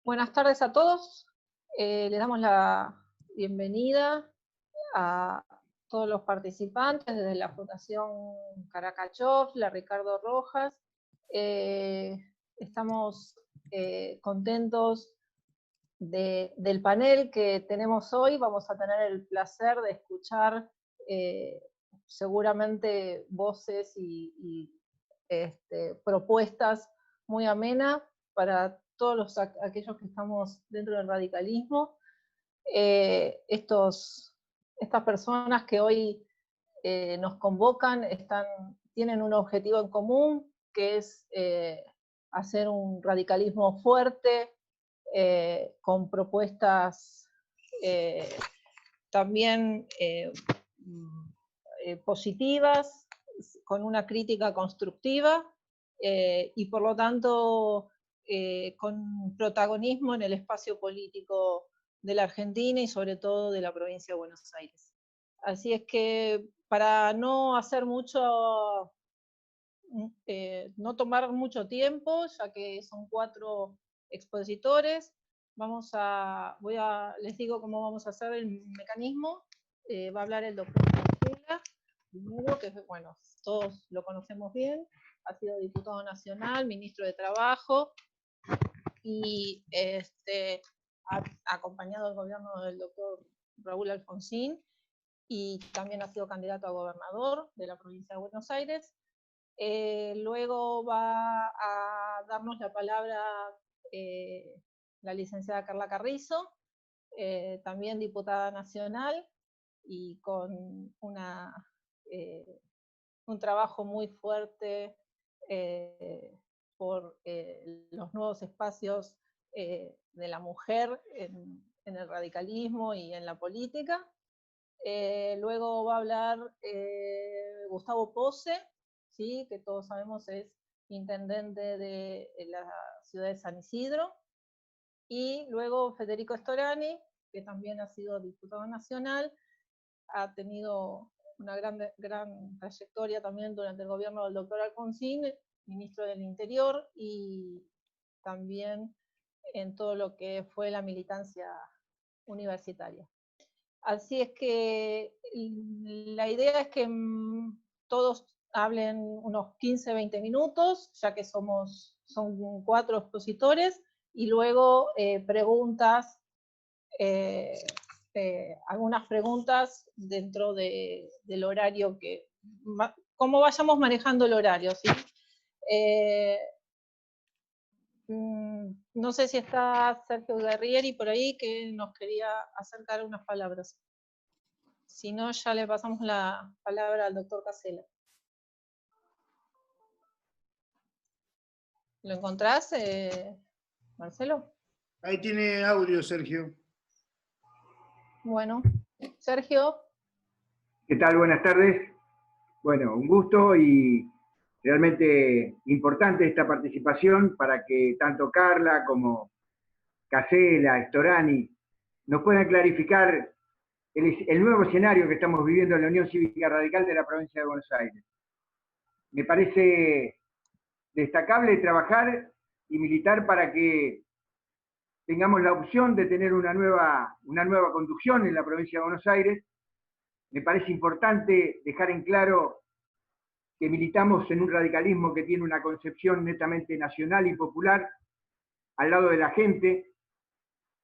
Buenas tardes a todos. Le damos la bienvenida a todos los participantes desde la Fundación Karakachov, la Ricardo Rojas. Estamos contentos del panel que tenemos hoy. Vamos a tener el placer de escuchar seguramente voces y propuestas muy amenas para todos aquellos que estamos dentro del radicalismo. Estas personas que hoy nos convocan tienen un objetivo en común, que es hacer un radicalismo fuerte, con propuestas también positivas, con una crítica constructiva, y por lo tanto con protagonismo en el espacio político de la Argentina y sobre todo de la provincia de Buenos Aires. Así es que para no hacer mucho, no tomar mucho tiempo, ya que son 4 expositores, les digo cómo vamos a hacer el mecanismo. Va a hablar el doctor Casela, primero, que bueno, todos lo conocemos bien, ha sido diputado nacional, ministro de Trabajo, y ha acompañado al gobierno del doctor Raúl Alfonsín, y también ha sido candidato a gobernador de la provincia de Buenos Aires. Luego va a darnos la palabra la licenciada Carla Carrizo, también diputada nacional, y con un trabajo muy fuerte por los nuevos espacios de la mujer en el radicalismo y en la política. Luego va a hablar Gustavo Pose, ¿sí? Que todos sabemos es intendente de la ciudad de San Isidro. Y luego Federico Storani, que también ha sido diputado nacional, ha tenido una gran trayectoria también durante el gobierno del doctor Alfonsín, ministro del Interior, y también en todo lo que fue la militancia universitaria. Así es que la idea es que todos hablen unos 15-20 minutos, ya que son 4 expositores, y luego preguntas, algunas preguntas dentro del horario, cómo vayamos manejando el horario, ¿sí? No sé si está Sergio Guerrieri por ahí, que nos quería acercar unas palabras. Si no, ya le pasamos la palabra al doctor Casela. ¿Lo encontrás, Marcelo? Ahí tiene audio, Sergio. Bueno, Sergio. ¿Qué tal? Buenas tardes. Bueno, un gusto y realmente importante esta participación para que tanto Carla como Casela, Storani nos puedan clarificar el nuevo escenario que estamos viviendo en la Unión Cívica Radical de la provincia de Buenos Aires. Me parece destacable trabajar y militar para que tengamos la opción de tener una nueva conducción en la provincia de Buenos Aires. Me parece importante dejar en claro que militamos en un radicalismo que tiene una concepción netamente nacional y popular al lado de la gente,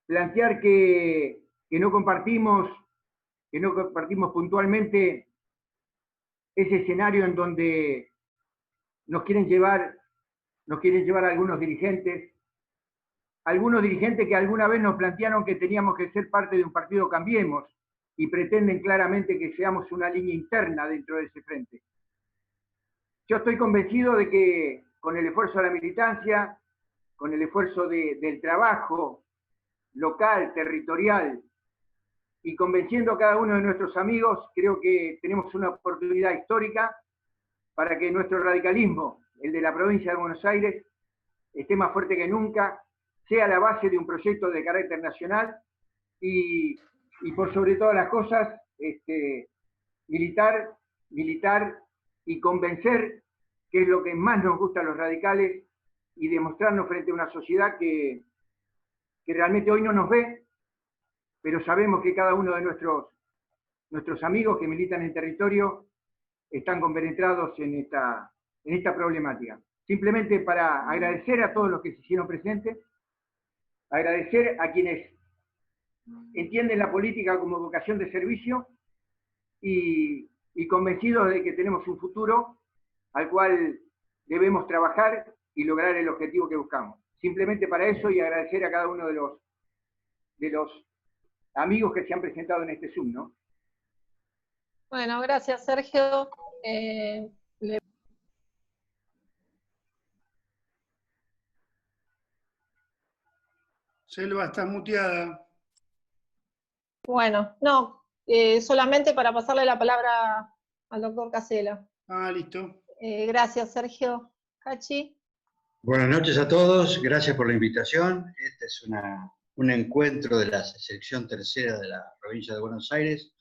plantear que no compartimos puntualmente ese escenario en donde nos quieren llevar algunos dirigentes que alguna vez nos plantearon que teníamos que ser parte de un partido Cambiemos, y pretenden claramente que seamos una línea interna dentro de ese frente. Yo estoy convencido de que con el esfuerzo de la militancia, con el esfuerzo del trabajo local, territorial, y convenciendo a cada uno de nuestros amigos, creo que tenemos una oportunidad histórica para que nuestro radicalismo, el de la provincia de Buenos Aires, esté más fuerte que nunca, sea la base de un proyecto de carácter nacional y por sobre todas las cosas, militar y convencer, que es lo que más nos gusta a los radicales, y demostrarnos frente a una sociedad que que realmente hoy no nos ve, pero sabemos que cada uno de nuestros amigos que militan en el territorio están compenetrados en esta problemática. Simplemente para agradecer a todos los que se hicieron presentes, agradecer a quienes entienden la política como vocación de servicio y convencidos de que tenemos un futuro al cual debemos trabajar y lograr el objetivo que buscamos. Simplemente para eso, y agradecer a cada uno de los amigos que se han presentado en este Zoom, ¿no? Bueno, gracias, Sergio. Selva, estás muteada. Bueno, no, solamente para pasarle la palabra al doctor Casella. Ah, listo. Gracias, Sergio. Hachi. Buenas noches a todos, gracias por la invitación. Este es un encuentro de la sección tercera de la provincia de Buenos Aires,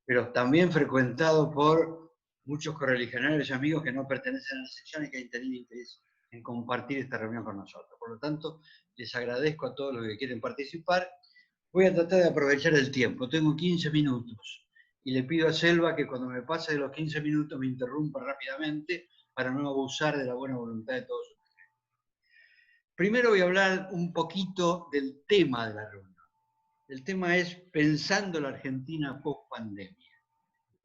pero también frecuentado por muchos correligionarios y amigos que no pertenecen a la sección y que han tenido interés en compartir esta reunión con nosotros. Por lo tanto, les agradezco a todos los que quieren participar. Voy a tratar de aprovechar el tiempo, tengo 15 minutos, y le pido a Selva que cuando me pase de los 15 minutos me interrumpa rápidamente para no abusar de la buena voluntad de todos. Primero voy a hablar un poquito del tema de la reunión. El tema es pensando la Argentina post-pandemia.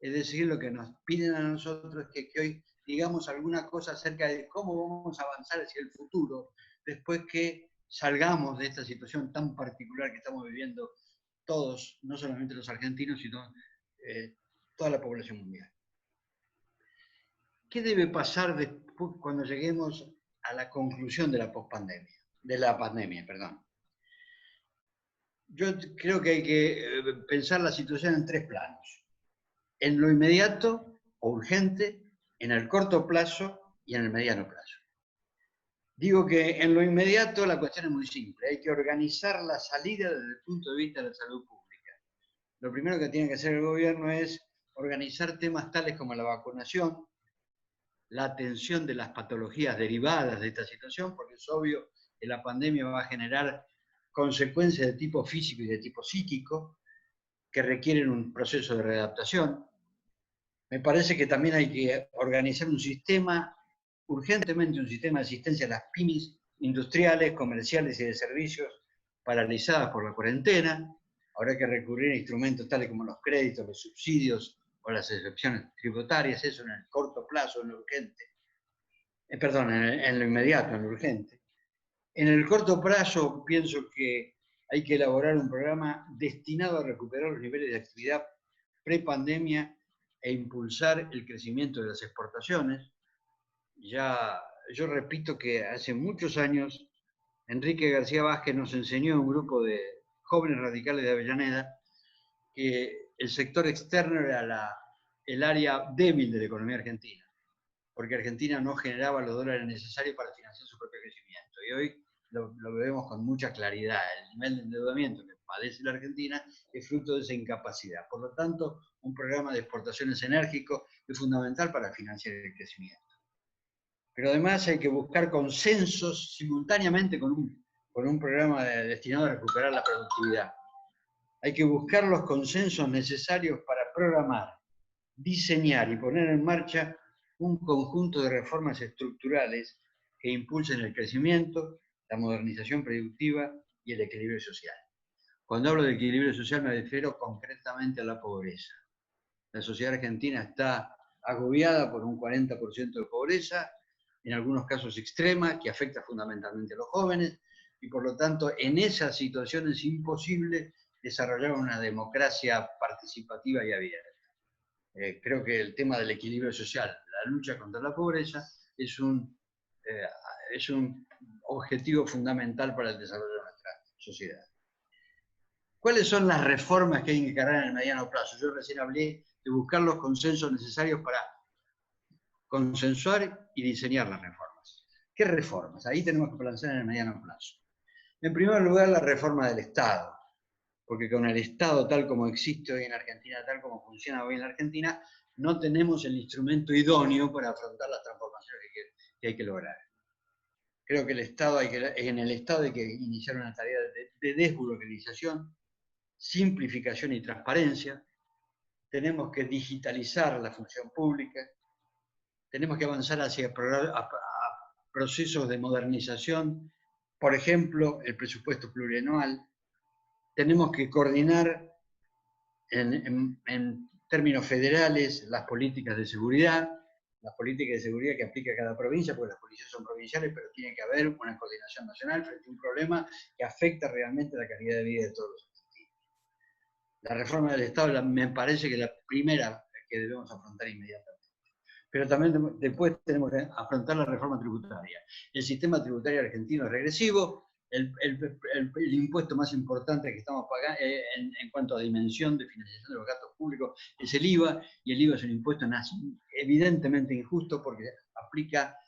Es decir, lo que nos piden a nosotros es que hoy digamos alguna cosa acerca de cómo vamos a avanzar hacia el futuro después que salgamos de esta situación tan particular que estamos viviendo todos, no solamente los argentinos, sino toda la población mundial. ¿Qué debe pasar después cuando lleguemos a la conclusión de la pospandemia, de la pandemia, perdón? Yo creo que hay que pensar la situación en tres planos. En lo inmediato o urgente, en el corto plazo y en el mediano plazo. Digo que en lo inmediato la cuestión es muy simple, hay que organizar la salida desde el punto de vista de la salud pública. Lo primero que tiene que hacer el gobierno es organizar temas tales como la vacunación, la atención de las patologías derivadas de esta situación, porque es obvio que la pandemia va a generar consecuencias de tipo físico y de tipo psíquico que requieren un proceso de readaptación. Me parece que también hay que organizar un sistema, urgentemente un sistema de asistencia a las pymes industriales, comerciales y de servicios paralizadas por la cuarentena. Habrá que recurrir a instrumentos tales como los créditos, los subsidios o las excepciones tributarias, eso en el corto plazo, en lo urgente. En lo inmediato, en lo urgente. En el corto plazo pienso que hay que elaborar un programa destinado a recuperar los niveles de actividad pre-pandemia e impulsar el crecimiento de las exportaciones. Yo repito que hace muchos años Enrique García Vázquez nos enseñó a un grupo de jóvenes radicales de Avellaneda que el sector externo era el área débil de la economía argentina, porque Argentina no generaba los dólares necesarios para financiar su propio crecimiento. Y hoy lo vemos con mucha claridad. El nivel de endeudamiento que padece la Argentina es fruto de esa incapacidad. Por lo tanto, un programa de exportaciones enérgico es fundamental para financiar el crecimiento. Pero además hay que buscar consensos simultáneamente con un programa destinado a recuperar la productividad. Hay que buscar los consensos necesarios para programar, diseñar y poner en marcha un conjunto de reformas estructurales que impulsen el crecimiento, la modernización productiva y el equilibrio social. Cuando hablo de equilibrio social me refiero concretamente a la pobreza. La sociedad argentina está agobiada por un 40% de pobreza, en algunos casos extrema, que afecta fundamentalmente a los jóvenes, y por lo tanto en esa situación es imposible desarrollar una democracia participativa y abierta. Creo que el tema del equilibrio social, la lucha contra la pobreza, es un objetivo fundamental para el desarrollo de nuestra sociedad. ¿Cuáles son las reformas que hay que encarar en el mediano plazo? Yo recién hablé de buscar los consensos necesarios para consensuar y diseñar las reformas. ¿Qué reformas? Ahí tenemos que plantear en el mediano plazo. En primer lugar, la reforma del Estado, porque con el Estado tal como existe hoy en Argentina, tal como funciona hoy en la Argentina, no tenemos el instrumento idóneo para afrontar las transformaciones que hay que lograr. Creo que en el Estado hay que iniciar una tarea de desburocratización, simplificación y transparencia. Tenemos que digitalizar la función pública. Tenemos que avanzar hacia procesos de modernización, por ejemplo, el presupuesto plurianual. Tenemos que coordinar en términos federales las políticas de seguridad que aplica cada provincia, porque las policías son provinciales, pero tiene que haber una coordinación nacional frente a un problema que afecta realmente la calidad de vida de todos los argentinos. La reforma del Estado me parece que es la primera que debemos afrontar inmediatamente. Pero también después tenemos que afrontar la reforma tributaria. El sistema tributario argentino es regresivo. El impuesto más importante que estamos pagando en cuanto a dimensión de financiación de los gastos públicos es el IVA, y el IVA es un impuesto evidentemente injusto porque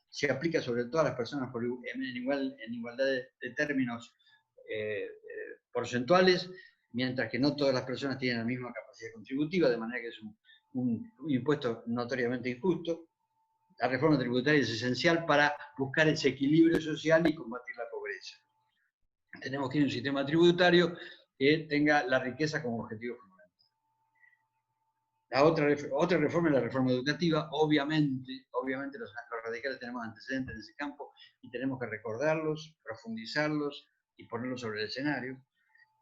se aplica sobre todas las personas en igualdad de términos porcentuales, mientras que no todas las personas tienen la misma capacidad contributiva, de manera que es un impuesto notoriamente injusto. La reforma tributaria es esencial para buscar ese equilibrio social y combatir la pobreza. Tenemos que ir a un sistema tributario que tenga la riqueza como objetivo fundamental. La otra reforma es la reforma educativa. Obviamente los radicales tenemos antecedentes en ese campo y tenemos que recordarlos, profundizarlos y ponerlos sobre el escenario.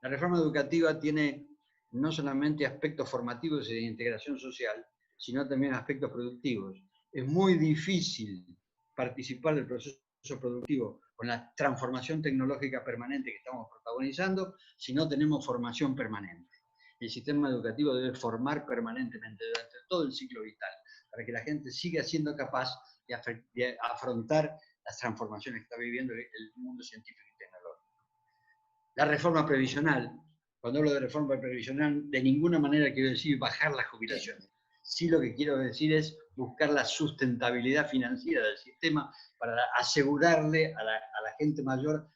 La reforma educativa tiene no solamente aspectos formativos y de integración social, sino también aspectos productivos. Es muy difícil participar del proceso productivo con la transformación tecnológica permanente que estamos protagonizando si no tenemos formación permanente. El sistema educativo debe formar permanentemente durante todo el ciclo vital para que la gente siga siendo capaz de afrontar las transformaciones que está viviendo el mundo científico y tecnológico. La reforma previsional, cuando hablo de reforma previsional, de ninguna manera quiero decir bajar las jubilaciones. Sí, lo que quiero decir es buscar la sustentabilidad financiera del sistema para asegurarle a la gente mayor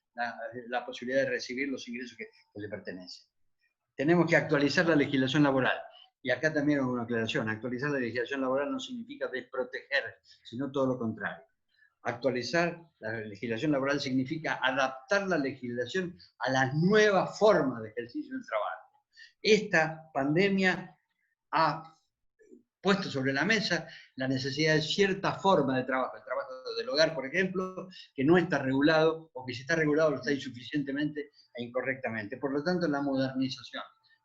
la posibilidad de recibir los ingresos que le pertenecen. Tenemos que actualizar la legislación laboral. Y acá también hago una aclaración. Actualizar la legislación laboral no significa desproteger, sino todo lo contrario. Actualizar la legislación laboral significa adaptar la legislación a las nuevas formas de ejercicio del trabajo. Esta pandemia ha puesto sobre la mesa la necesidad de cierta forma de trabajo, el trabajo del hogar, por ejemplo, que no está regulado, o que si está regulado lo está insuficientemente e incorrectamente. Por lo tanto, la modernización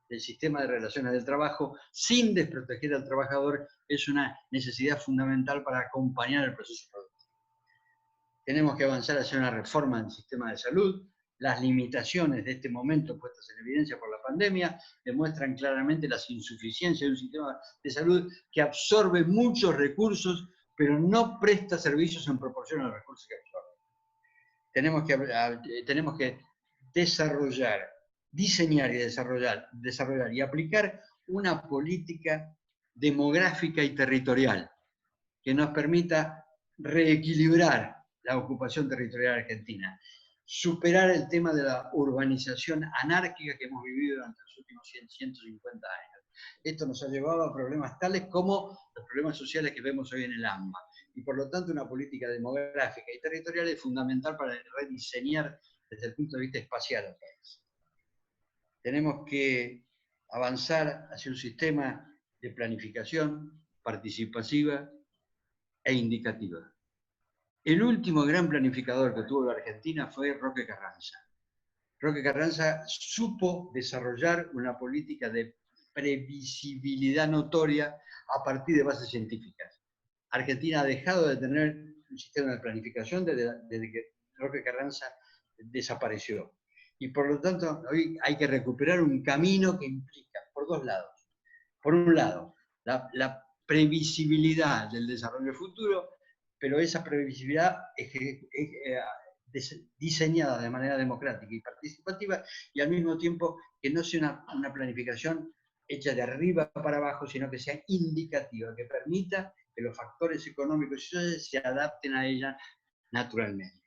del sistema de relaciones del trabajo, sin desproteger al trabajador, es una necesidad fundamental para acompañar el proceso productivo. Tenemos que avanzar hacia una reforma del sistema de salud. Las limitaciones de este momento puestas en evidencia por la pandemia demuestran claramente las insuficiencias de un sistema de salud que absorbe muchos recursos, pero no presta servicios en proporción a los recursos que absorbe. Tenemos que desarrollar, diseñar y desarrollar y aplicar una política demográfica y territorial que nos permita reequilibrar la ocupación territorial argentina, superar el tema de la urbanización anárquica que hemos vivido durante los últimos 150 años. Esto nos ha llevado a problemas tales como los problemas sociales que vemos hoy en el AMBA. Y por lo tanto una política demográfica y territorial es fundamental para rediseñar desde el punto de vista espacial al país. Tenemos que avanzar hacia un sistema de planificación participativa e indicativa. El último gran planificador que tuvo la Argentina fue Roque Carranza. Roque Carranza supo desarrollar una política de previsibilidad notoria a partir de bases científicas. Argentina ha dejado de tener un sistema de planificación desde que Roque Carranza desapareció. Y por lo tanto, hoy hay que recuperar un camino que implica, por dos lados. Por un lado, la previsibilidad del desarrollo futuro, pero esa previsibilidad es diseñada de manera democrática y participativa, y al mismo tiempo que no sea una planificación hecha de arriba para abajo, sino que sea indicativa, que permita que los factores económicos y sociales se adapten a ella naturalmente.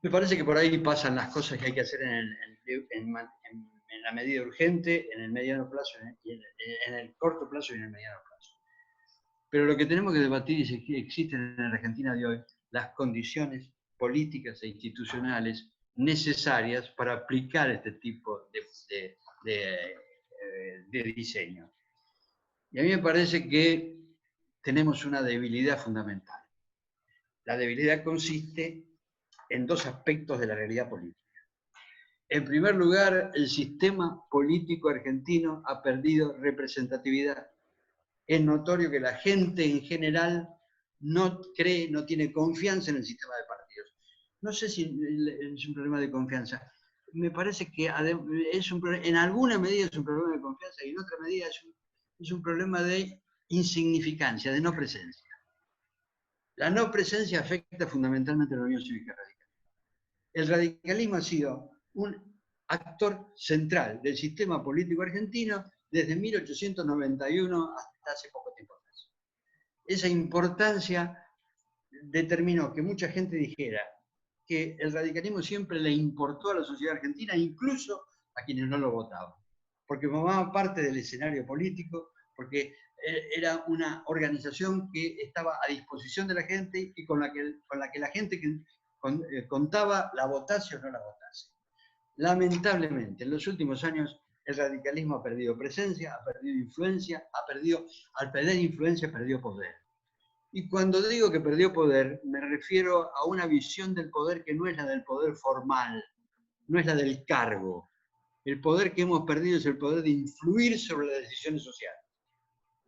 Me parece que por ahí pasan las cosas que hay que hacer en la medida urgente, en el mediano plazo, en el corto plazo y en el mediano plazo. Pero lo que tenemos que debatir es que existen en la Argentina de hoy las condiciones políticas e institucionales necesarias para aplicar este tipo de diseño. Y a mí me parece que tenemos una debilidad fundamental. La debilidad consiste en dos aspectos de la realidad política. En primer lugar, el sistema político argentino ha perdido representatividad. Es notorio que la gente en general no cree, no tiene confianza en el sistema de partidos. No sé si es un problema de confianza. Me parece que en alguna medida es un problema de confianza y en otra medida es un problema de insignificancia, de no presencia. La no presencia afecta fundamentalmente a la Unión Cívica Radical. El radicalismo ha sido un actor central del sistema político argentino desde 1891 hasta hace poco tiempo atrás. Esa importancia determinó que mucha gente dijera que el radicalismo siempre le importó a la sociedad argentina, incluso a quienes no lo votaban, porque formaba parte del escenario político, porque era una organización que estaba a disposición de la gente y con la que la gente contaba la votase o no la votase. Lamentablemente, en los últimos años el radicalismo ha perdido presencia, ha perdido influencia, al perder influencia perdió poder. Y cuando digo que perdió poder, me refiero a una visión del poder que no es la del poder formal, no es la del cargo. El poder que hemos perdido es el poder de influir sobre las decisiones sociales.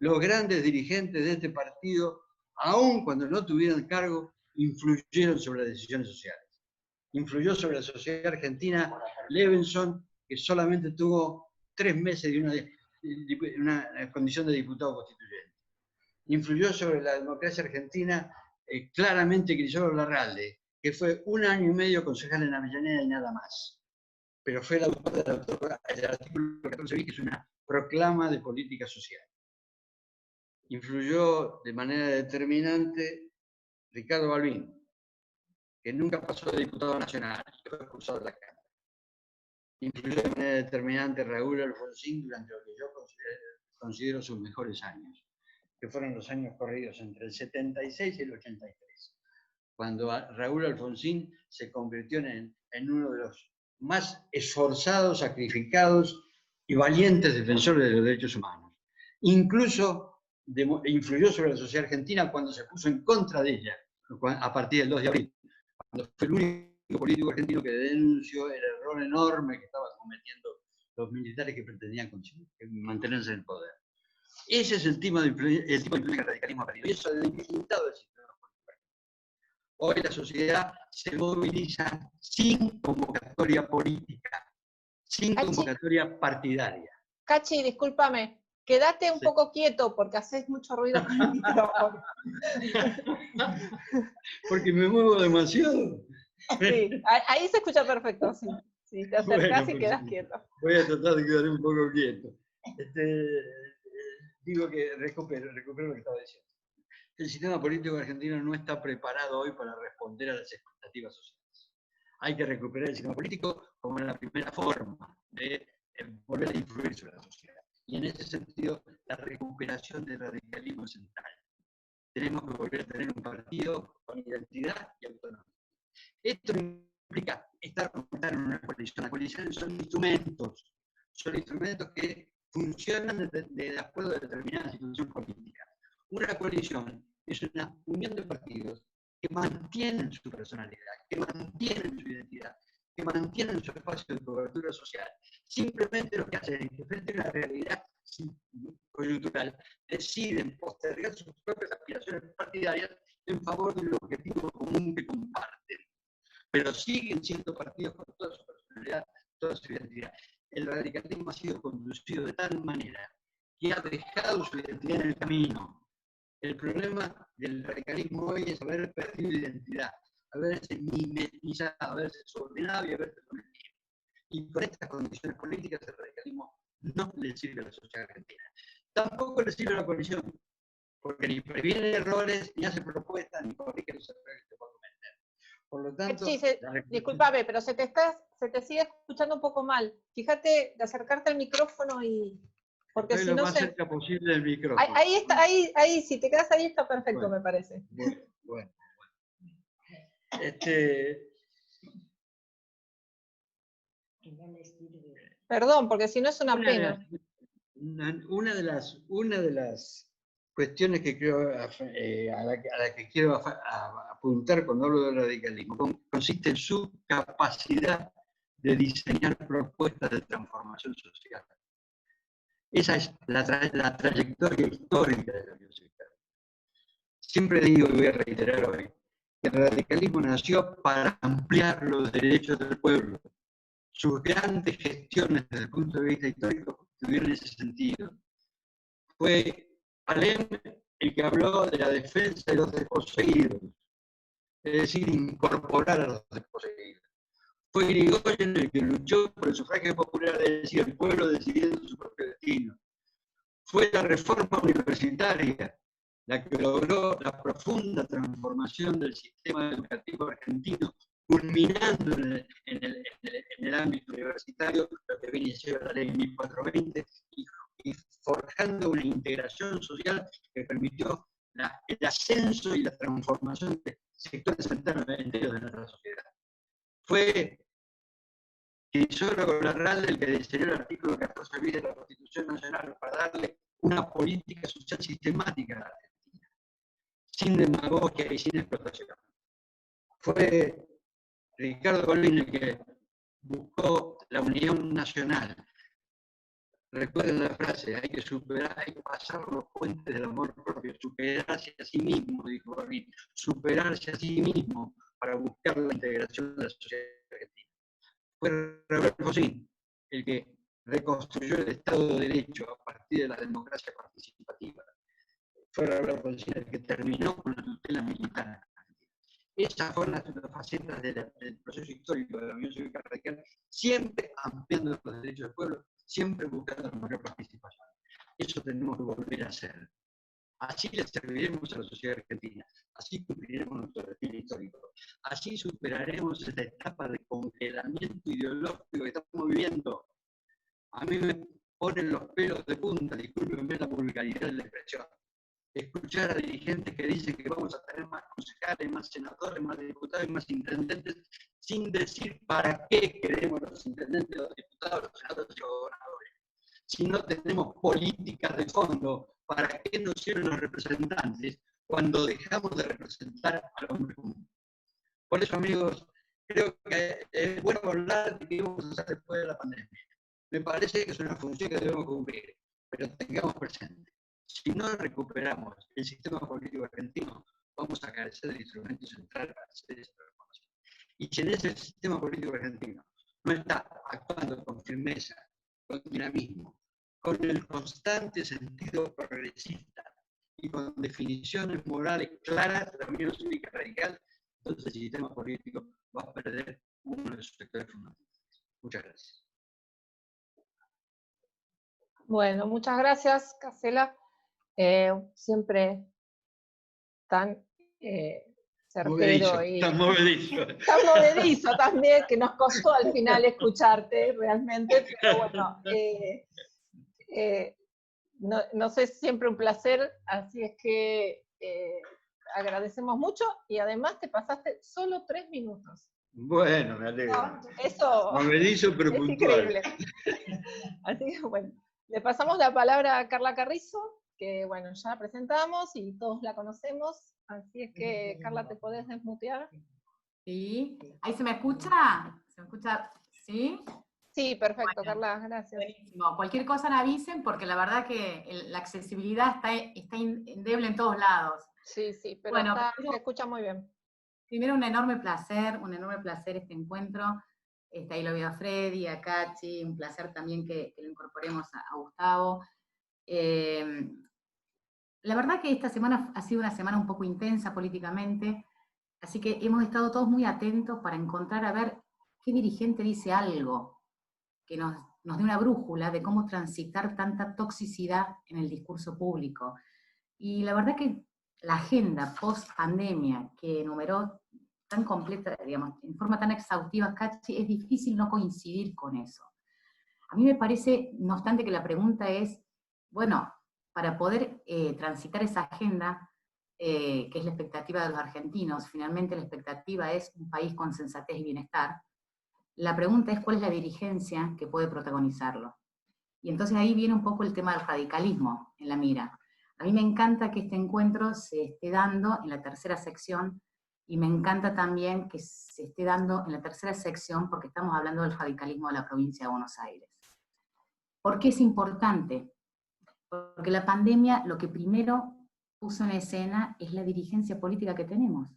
Los grandes dirigentes de este partido, aun cuando no tuvieran cargo, influyeron sobre las decisiones sociales. Influyó sobre la sociedad argentina Levenson, que solamente tuvo 3 meses de una condición de diputado constituyente. Influyó sobre la democracia argentina claramente Crisóbal Larralde, que fue 1 año y medio concejal en Avellaneda y nada más. Pero fue el autor del artículo 14 bis, que es una proclama de política social. Influyó de manera determinante Ricardo Balbín, que nunca pasó de diputado nacional, que fue expulsado de la Cámara. Influyó de manera determinante Raúl Alfonsín durante lo que yo considero sus mejores años, que fueron los años corridos entre el 76 y el 83, cuando Raúl Alfonsín se convirtió en uno de los más esforzados, sacrificados y valientes defensores de los derechos humanos. Incluso influyó sobre la sociedad argentina cuando se puso en contra de ella, a partir del 2 de abril, cuando fue el único político argentino que denunció el error enorme que estaban cometiendo los militares que pretendían mantenerse en el poder. Ese es el tipo de influencia que el radicalismo ha perdido. Y eso ha debilitado el sistema político. Hoy la sociedad se moviliza sin convocatoria política, sin convocatoria partidaria. Cachi, discúlpame. Quédate un poco quieto porque haces mucho ruido con el micrófono. Porque me muevo demasiado. Sí, ahí se escucha perfecto, sí. Sí, te acercás y quedas quieto. Voy a tratar de quedar un poco quieto. Digo que recupero lo que estaba diciendo. El sistema político argentino no está preparado hoy para responder a las expectativas sociales. Hay que recuperar el sistema político como la primera forma de volver a influir sobre la sociedad. Y en ese sentido, la recuperación del radicalismo es central. Tenemos que volver a tener un partido con identidad y autonomía. Esto implica estar en una coalición. Las coaliciones son instrumentos que funcionan de acuerdo a determinada situación política. Una coalición es una unión de partidos que mantienen su personalidad, que mantienen su identidad, que mantienen su espacio de cobertura social. Simplemente lo que hacen es que frente a una realidad coyuntural deciden postergar sus propias aspiraciones partidarias en favor del objetivo común que comparten. Pero siguen siendo partidos con toda su personalidad, toda su identidad. El radicalismo ha sido conducido de tal manera que ha dejado su identidad en el camino. El problema del radicalismo hoy es haber perdido identidad, haberse mimetizado, haberse desordenado y haberse sometido. Y por estas condiciones políticas el radicalismo no le sirve a la sociedad argentina. Tampoco le sirve a la coalición, porque ni previene errores, ni hace propuestas, ni corrige los errores que se pueden cometer. Por lo tanto... Sí, discúlpame, pero se te sigue escuchando un poco mal. Fíjate de acercarte al micrófono y... Porque si no lo más cerca posible del micrófono. Ahí está, ahí, si te quedas ahí está perfecto, bueno, me parece. Bueno. Perdón, porque si no es una pena. Una de las cuestiones que creo, a la que quiero apuntar cuando hablo del radicalismo consiste en su capacidad de diseñar propuestas de transformación social. Esa es la trayectoria histórica de la Unión Cívica. Siempre digo, y voy a reiterar hoy, que el radicalismo nació para ampliar los derechos del pueblo. Sus grandes gestiones desde el punto de vista histórico tuvieron ese sentido. Fue Alem el que habló de la defensa de los desposeídos, es decir, incorporar a los desposeídos. Fue Irigoyen el que luchó por el sufragio popular, es decir, el pueblo decidiendo su propio destino. Fue la reforma universitaria la que logró la profunda transformación del sistema educativo argentino, culminando en el ámbito universitario, lo que viene a ser la ley 1420, y forjando una integración social que permitió el ascenso y la transformación de sectores enteros de nuestra sociedad. Fue Isidoro Larralde el que diseñó el artículo 14 bis de la Constitución Nacional para darle una política social sistemática a la Argentina, sin demagogia y sin explotación. Fue Ricardo Colvin el que buscó la unión nacional. Recuerden la frase, hay que pasar los puentes del amor propio, superarse a sí mismo, dijo Colvin, superarse a sí mismo para buscar la integración de la sociedad argentina. Fue Raúl Alfonsín el que reconstruyó el Estado de Derecho a partir de la democracia participativa. Fue Raúl Alfonsín el que terminó con la tutela militar. Esas fueron las facetas del proceso histórico de la Unión Cívica Radical, siempre ampliando los derechos del pueblo, siempre buscando la mayor participación. Eso tenemos que volver a hacer. Así le serviremos a la sociedad argentina, así cumpliremos nuestro destino histórico, así superaremos esta etapa de congelamiento ideológico que estamos viviendo. A mí me ponen los pelos de punta, discúlpenme la vulgaridad de la expresión, escuchar a dirigentes que dicen que vamos a tener más concejales, más senadores, más diputados y más intendentes, sin decir para qué queremos los intendentes, los diputados, los senadores y los gobernadores. Si no tenemos políticas de fondo, ¿para qué nos sirven los representantes cuando dejamos de representar al hombre común? Por eso, amigos, creo que es bueno hablar de qué vamos a hacer después de la pandemia. Me parece que es una función que debemos cumplir, pero tengamos presente. Si no recuperamos el sistema político argentino, vamos a carecer de instrumentos centrales para hacer esa transformación. Y si en ese sistema político argentino no está actuando con firmeza, con dinamismo, con el constante sentido progresista y con definiciones morales claras de la Unión Cívica Radical, entonces el sistema político va a perder uno de sus sectores fundamentales. Muchas gracias. Bueno, muchas gracias, Casela. Siempre tan certero y tan movedizo. Tan movedizo también, que nos costó al final escucharte realmente, pero bueno, nos es siempre un placer, así es que agradecemos mucho y además te pasaste solo 3 minutos. Bueno, me alegro. Eso Movedizo, pero es puntual. increíble. Así que bueno, le pasamos la palabra a Carla Carrizo, que bueno, ya la presentamos y todos la conocemos, así es que Carla, ¿te podés desmutear? Sí, ¿ahí se me escucha? ¿Se me escucha? ¿Sí? Sí, perfecto, Bueno, Carla, gracias. Buenísimo. Cualquier cosa me avisen, porque la verdad que la accesibilidad está endeble en todos lados. Sí, sí, pero bueno, se escucha muy bien. Primero un enorme placer este encuentro. Ahí lo veo a Freddy, a Cachi, un placer también que lo incorporemos a Gustavo. La verdad que esta semana ha sido una semana un poco intensa políticamente, así que hemos estado todos muy atentos para encontrar a ver qué dirigente dice algo que nos dé una brújula de cómo transitar tanta toxicidad en el discurso público. Y la verdad que la agenda post-pandemia que enumeró tan completa, digamos, en forma tan exhaustiva, Cachi, es difícil no coincidir con eso. A mí me parece, no obstante, que la pregunta es, bueno, para poder transitar esa agenda, que es la expectativa de los argentinos, finalmente la expectativa es un país con sensatez y bienestar, La pregunta es cuál es la dirigencia que puede protagonizarlo. Y entonces ahí viene un poco el tema del radicalismo en la mira. A mí me encanta que este encuentro se esté dando en la tercera sección, y me encanta también que se esté dando en la tercera sección porque estamos hablando del radicalismo de la provincia de Buenos Aires. ¿Por qué es importante? Porque la pandemia lo que primero puso en escena es la dirigencia política que tenemos.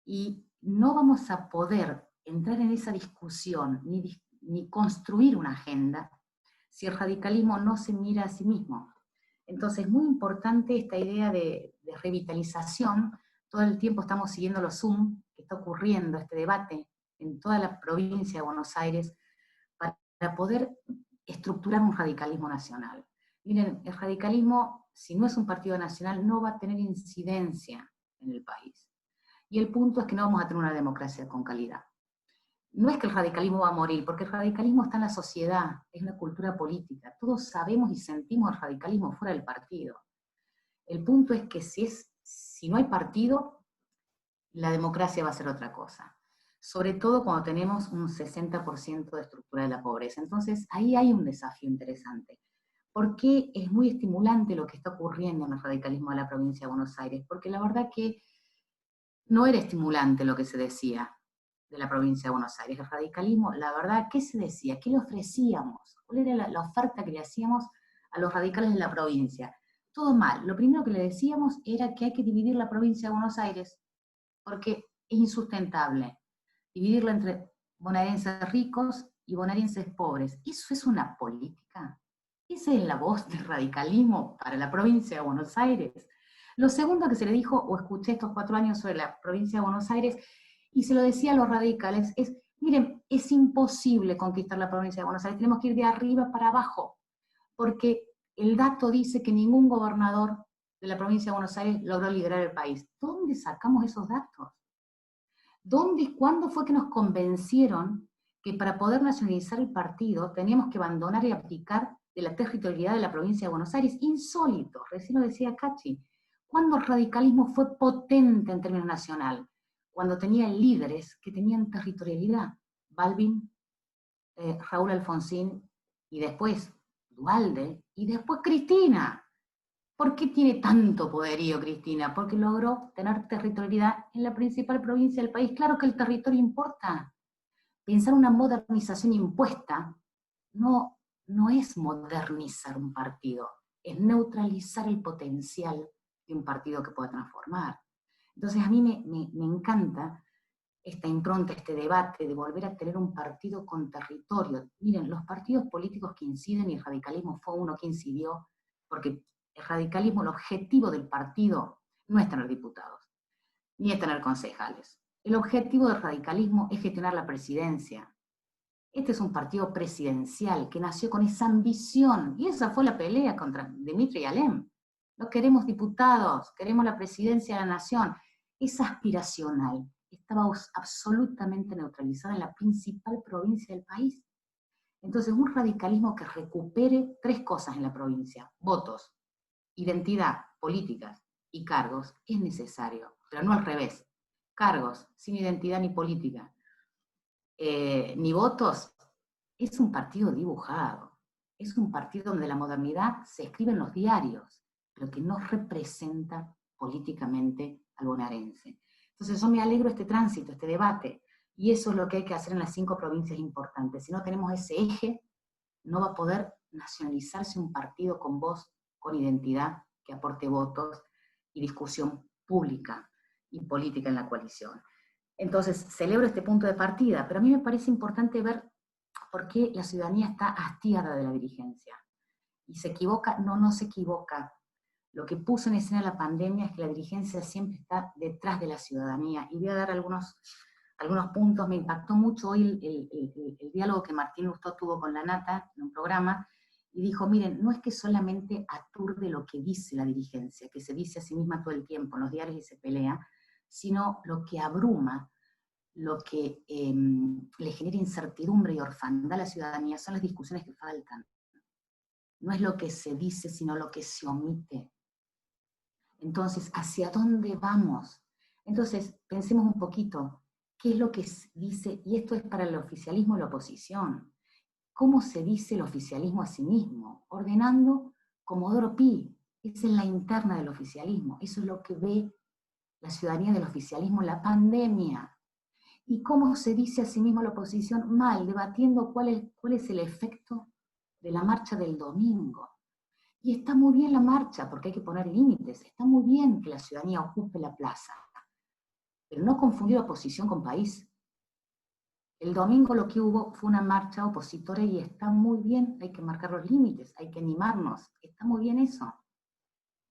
Y no vamos a poder entrar en esa discusión ni construir una agenda si el radicalismo no se mira a sí mismo. Entonces es muy importante esta idea de revitalización. Todo el tiempo estamos siguiendo los Zoom, que está ocurriendo este debate en toda la provincia de Buenos Aires, para poder estructurar un radicalismo nacional. Miren, el radicalismo, si no es un partido nacional, no va a tener incidencia en el país. Y el punto es que no vamos a tener una democracia con calidad. No es que el radicalismo va a morir, porque el radicalismo está en la sociedad, es una cultura política. Todos sabemos y sentimos el radicalismo fuera del partido. El punto es que si no hay partido, la democracia va a ser otra cosa. Sobre todo cuando tenemos un 60% de estructura de la pobreza. Entonces, ahí hay un desafío interesante. ¿Por qué es muy estimulante lo que está ocurriendo en el radicalismo de la provincia de Buenos Aires? Porque la verdad que no era estimulante lo que se decía de la provincia de Buenos Aires. El radicalismo, la verdad, ¿qué se decía? ¿Qué le ofrecíamos? ¿Cuál era la oferta que le hacíamos a los radicales de la provincia? Todo mal. Lo primero que le decíamos era que hay que dividir la provincia de Buenos Aires, porque es insustentable dividirla entre bonaerenses ricos y bonaerenses pobres. ¿Eso es una política? ¿Esa es la voz del radicalismo para la provincia de Buenos Aires? Lo segundo que se le dijo, o escuché estos 4 años sobre la provincia de Buenos Aires, y se lo decía a los radicales, es, miren, es imposible conquistar la provincia de Buenos Aires, tenemos que ir de arriba para abajo, porque el dato dice que ningún gobernador de la provincia de Buenos Aires logró liderar el país. ¿Dónde sacamos esos datos? ¿Cuándo fue que nos convencieron que para poder nacionalizar el partido teníamos que abandonar y abdicar de la territorialidad de la provincia de Buenos Aires? Insólito, recién lo decía Cachi. ¿Cuándo el radicalismo fue potente en términos nacional? Cuando tenía líderes que tenían territorialidad. Balbín, Raúl Alfonsín, y después Duhalde, y después Cristina. ¿Por qué tiene tanto poderío Cristina? Porque logró tener territorialidad en la principal provincia del país. Claro que el territorio importa. Pensar una modernización impuesta no es modernizar un partido, es neutralizar el potencial de un partido que pueda transformar. Entonces a mí me encanta esta impronta, este debate de volver a tener un partido con territorio. Miren, los partidos políticos que inciden, y el radicalismo fue uno que incidió, porque el radicalismo, el objetivo del partido no es tener diputados, ni es tener concejales. El objetivo del radicalismo es gestionar la presidencia. Este es un partido presidencial que nació con esa ambición, y esa fue la pelea contra Dimitri y Alem. No queremos diputados, queremos la presidencia de la nación. Es aspiracional. Estaba absolutamente neutralizada en la principal provincia del país. Entonces, un radicalismo que recupere 3 cosas en la provincia: votos, identidad, políticas y cargos, es necesario, pero no al revés. Cargos sin identidad ni política, ni votos, es un partido dibujado. Es un partido donde la modernidad se escribe en los diarios, pero que no representa políticamente al bonaerense. Entonces yo me alegro de este tránsito, este debate, y eso es lo que hay que hacer en las 5 provincias importantes. Si no tenemos ese eje, no va a poder nacionalizarse un partido con voz, con identidad, que aporte votos y discusión pública y política en la coalición. Entonces, celebro este punto de partida, pero a mí me parece importante ver por qué la ciudadanía está hastiada de la dirigencia. ¿Y se equivoca? No se equivoca. Lo que puso en escena la pandemia es que la dirigencia siempre está detrás de la ciudadanía. Y voy a dar algunos puntos. Me impactó mucho hoy el diálogo que Martín Lustó tuvo con la Nata en un programa, y dijo, miren, no es que solamente aturde lo que dice la dirigencia, que se dice a sí misma todo el tiempo en los diarios y se pelea, sino lo que abruma, lo que le genera incertidumbre y orfandad a la ciudadanía son las discusiones que faltan. No es lo que se dice, sino lo que se omite. Entonces, ¿hacia dónde vamos? Entonces, pensemos un poquito. qué es lo que dice, y esto es para el oficialismo y la oposición, cómo se dice el oficialismo a sí mismo, ordenando Comodoro Pi. Esa es la interna del oficialismo, eso es lo que ve la ciudadanía del oficialismo en la pandemia. Y cómo se dice a sí mismo la oposición, mal, debatiendo cuál es el efecto de la marcha del domingo. Y está muy bien la marcha, porque hay que poner límites, está muy bien que la ciudadanía ocupe la plaza, pero no confundir oposición con país. El domingo lo que hubo fue una marcha opositora y está muy bien, hay que marcar los límites, hay que animarnos, está muy bien eso.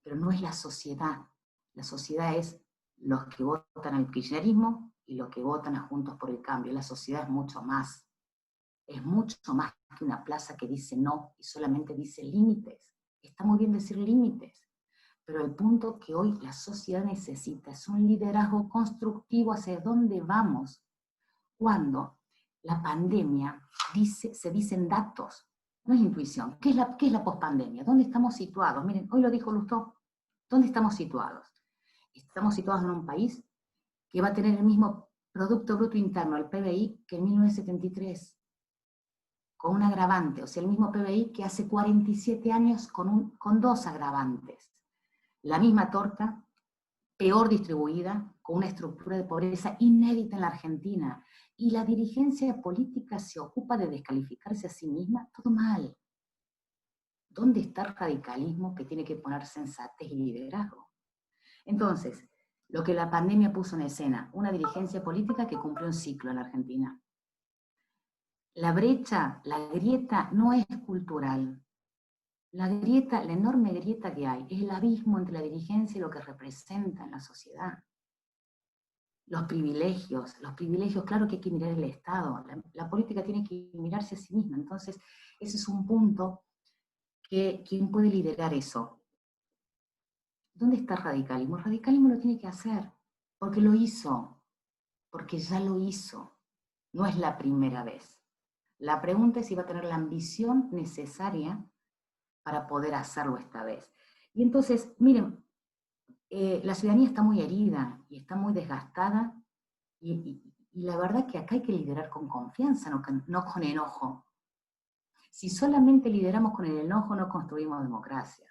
Pero no es la sociedad. La sociedad es los que votan al kirchnerismo y los que votan a Juntos por el Cambio. La sociedad es mucho más que una plaza que dice no y solamente dice límites. Está muy bien decir límites, pero el punto que hoy la sociedad necesita es un liderazgo constructivo hacia dónde vamos. Cuando la pandemia se dicen datos, no es intuición. ¿Qué es la pospandemia? ¿Dónde estamos situados? Miren, hoy lo dijo Lustó, ¿dónde estamos situados? Estamos situados en un país que va a tener el mismo Producto Bruto Interno, el PBI, que en 1973, con un agravante, o sea, el mismo PBI que hace 47 años con dos agravantes. La misma torta, peor distribuida, con una estructura de pobreza inédita en la Argentina, y la dirigencia política se ocupa de descalificarse a sí misma, todo mal. ¿Dónde está el radicalismo que tiene que poner sensatez y liderazgo? Entonces, lo que la pandemia puso en escena, una dirigencia política que cumplió un ciclo en la Argentina. La brecha, la grieta no es cultural. La grieta, la enorme grieta que hay, es el abismo entre la dirigencia y lo que representa en la sociedad. Los privilegios, claro que hay que mirar el Estado, la política tiene que mirarse a sí misma, entonces ese es un punto que ¿quién puede liderar eso? ¿Dónde está el radicalismo? El radicalismo lo tiene que hacer, porque lo hizo, porque ya lo hizo, no es la primera vez. La pregunta es si va a tener la ambición necesaria para poder hacerlo esta vez. Y entonces, miren, la ciudadanía está muy herida y está muy desgastada, y la verdad que acá hay que liderar con confianza, no con enojo. Si solamente lideramos con el enojo, no construimos democracia.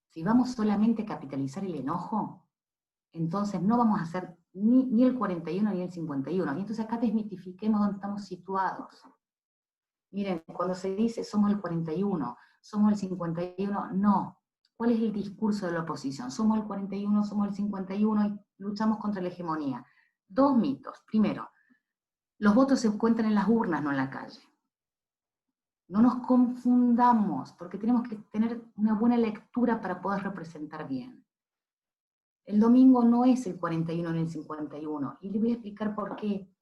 Si vamos solamente a capitalizar el enojo, entonces no vamos a hacer ni el 41 ni el 51. Y entonces acá desmitifiquemos dónde estamos situados. Miren, cuando se dice somos el 41, somos el 51, no. ¿Cuál es el discurso de la oposición? Somos el 41, somos el 51 y luchamos contra la hegemonía. Dos mitos. Primero, los votos se encuentran en las urnas, no en la calle. No nos confundamos, porque tenemos que tener una buena lectura para poder representar bien. El domingo no es el 41 ni el 51, y les voy a explicar por qué.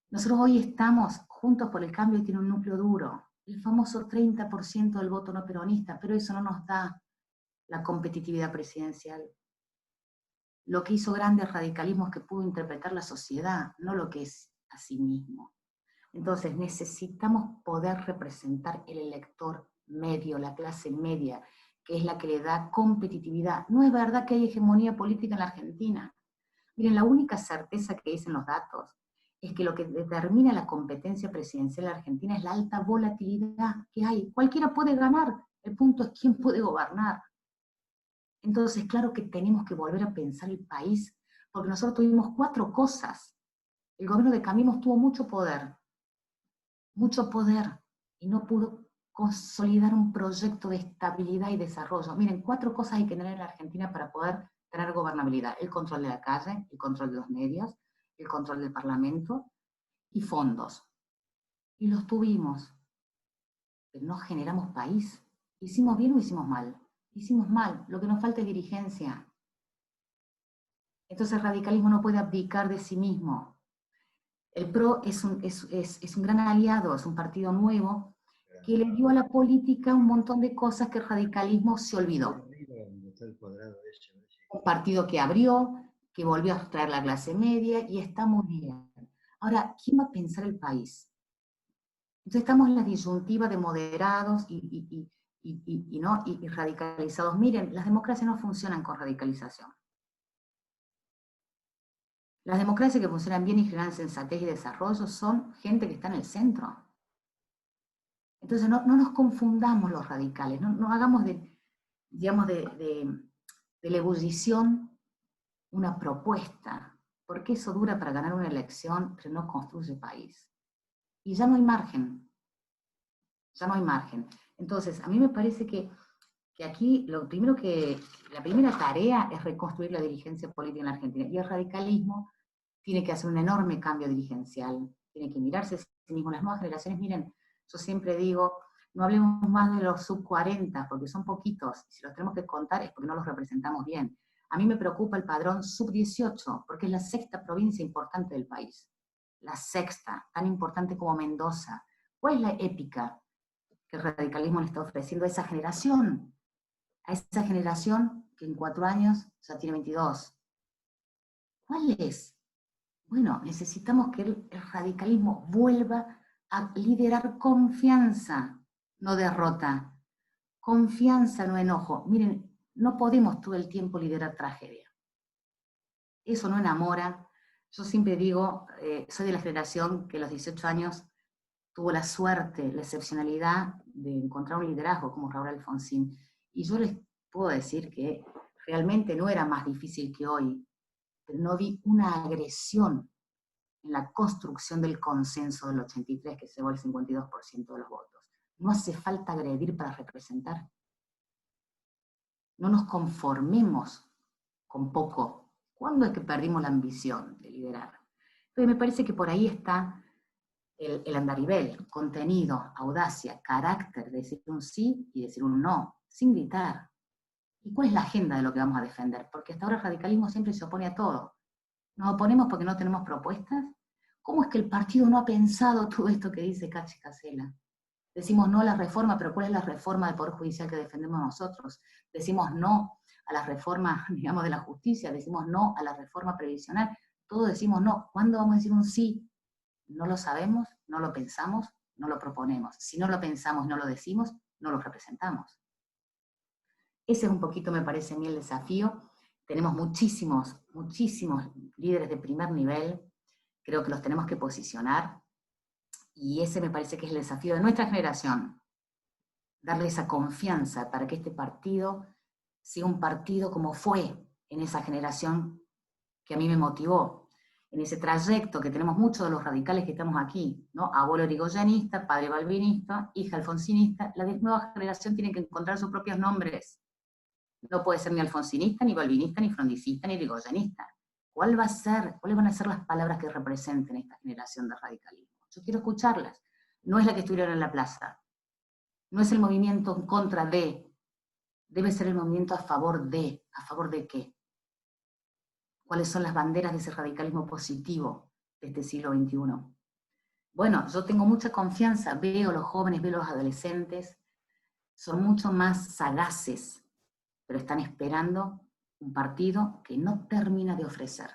Nosotros hoy estamos Juntos por el Cambio y tiene un núcleo duro, el famoso 30% del voto no peronista, pero eso no nos da la competitividad presidencial. Lo que hizo grandes radicalismos que pudo interpretar la sociedad, no lo que es a sí mismo. Entonces necesitamos poder representar el elector medio, la clase media, que es la que le da competitividad. No es verdad que hay hegemonía política en la Argentina. Miren, la única certeza que dicen los datos es que lo que determina la competencia presidencial en la Argentina es la alta volatilidad que hay. Cualquiera puede ganar, el punto es quién puede gobernar. Entonces, claro que tenemos que volver a pensar el país, porque nosotros tuvimos 4 cosas. El gobierno de Cambiemos tuvo mucho poder, y no pudo consolidar un proyecto de estabilidad y desarrollo. Miren, 4 cosas hay que tener en la Argentina para poder tener gobernabilidad: el control de la calle, el control de los medios, el control del Parlamento y fondos. Y los tuvimos, pero no generamos país. ¿Hicimos bien o hicimos mal? Hicimos mal, lo que nos falta es dirigencia. Entonces el radicalismo no puede abdicar de sí mismo. El PRO es un gran aliado, es un partido nuevo que le dio a la política un montón de cosas que el radicalismo se olvidó. Un partido que abrió, que volvió a traer la clase media y está muy bien. Ahora, ¿quién va a pensar el país? Entonces estamos en la disyuntiva de moderados y radicalizados. Miren, las democracias no funcionan con radicalización. Las democracias que funcionan bien y generan sensatez y desarrollo son gente que está en el centro. Entonces no nos confundamos los radicales, no hagamos digamos, de la ebullición una propuesta, porque eso dura para ganar una elección, pero no construye país. Y ya no hay margen, ya no hay margen. Entonces, a mí me parece que aquí la primera tarea es reconstruir la dirigencia política en la Argentina, y el radicalismo tiene que hacer un enorme cambio dirigencial, tiene que mirarse a sí mismo. Las nuevas generaciones, miren, yo siempre digo, no hablemos más de los sub 40, porque son poquitos, si los tenemos que contar es porque no los representamos bien. A mí me preocupa el padrón sub 18, porque es la sexta provincia importante del país. La sexta, tan importante como Mendoza. ¿Cuál es la épica que el radicalismo le está ofreciendo a esa generación? A esa generación que en 4 años ya tiene 22. ¿Cuál es? Bueno, necesitamos que el radicalismo vuelva a liderar confianza, no derrota. Confianza, no enojo. Miren, no podemos todo el tiempo liderar tragedia. Eso no enamora. Yo siempre digo, soy de la generación que a los 18 años tuvo la suerte, la excepcionalidad de encontrar un liderazgo como Raúl Alfonsín. Y yo les puedo decir que realmente no era más difícil que hoy, pero no vi una agresión en la construcción del consenso del 83, que se llevó el 52% de los votos. No hace falta agredir para representar. No nos conformemos con poco. ¿Cuándo es que perdimos la ambición de liderar? Entonces me parece que por ahí está el andarivel, contenido, audacia, carácter, de decir un sí y decir un no, sin gritar. ¿Y cuál es la agenda de lo que vamos a defender? Porque hasta ahora el radicalismo siempre se opone a todo. ¿Nos oponemos porque no tenemos propuestas? ¿Cómo es que el partido no ha pensado todo esto que dice Cachi Casela? Decimos no a la reforma, pero ¿cuál es la reforma del Poder Judicial que defendemos nosotros? Decimos no a la reforma, digamos, de la justicia, decimos no a la reforma previsional, todos decimos no. ¿Cuándo vamos a decir un sí? No lo sabemos, no lo pensamos, no lo proponemos. Si no lo pensamos y no lo decimos, no lo representamos. Ese es un poquito, me parece a mí, el desafío. Tenemos muchísimos líderes de primer nivel, creo que los tenemos que posicionar, y ese me parece que es el desafío de nuestra generación, darle esa confianza para que este partido sea un partido como fue en esa generación que a mí me motivó, en ese trayecto que tenemos muchos de los radicales que estamos aquí, ¿no? Abuelo irigoyenista, padre balvinista, hija alfonsinista. La nueva generación tiene que encontrar sus propios nombres. No puede ser ni alfonsinista, ni balvinista, ni frondicista, ni irigoyenista. ¿Cuáles van a ser las palabras que representen esta generación de radicalismo? Yo quiero escucharlas. No es la que estuvieron en la plaza. No es el movimiento en contra de. Debe ser el movimiento a favor de. ¿A favor de qué? ¿Cuáles son las banderas de ese radicalismo positivo de este siglo XXI? Bueno, yo tengo mucha confianza. Veo a los jóvenes, veo a los adolescentes. Son mucho más sagaces, pero están esperando un partido que no termina de ofrecer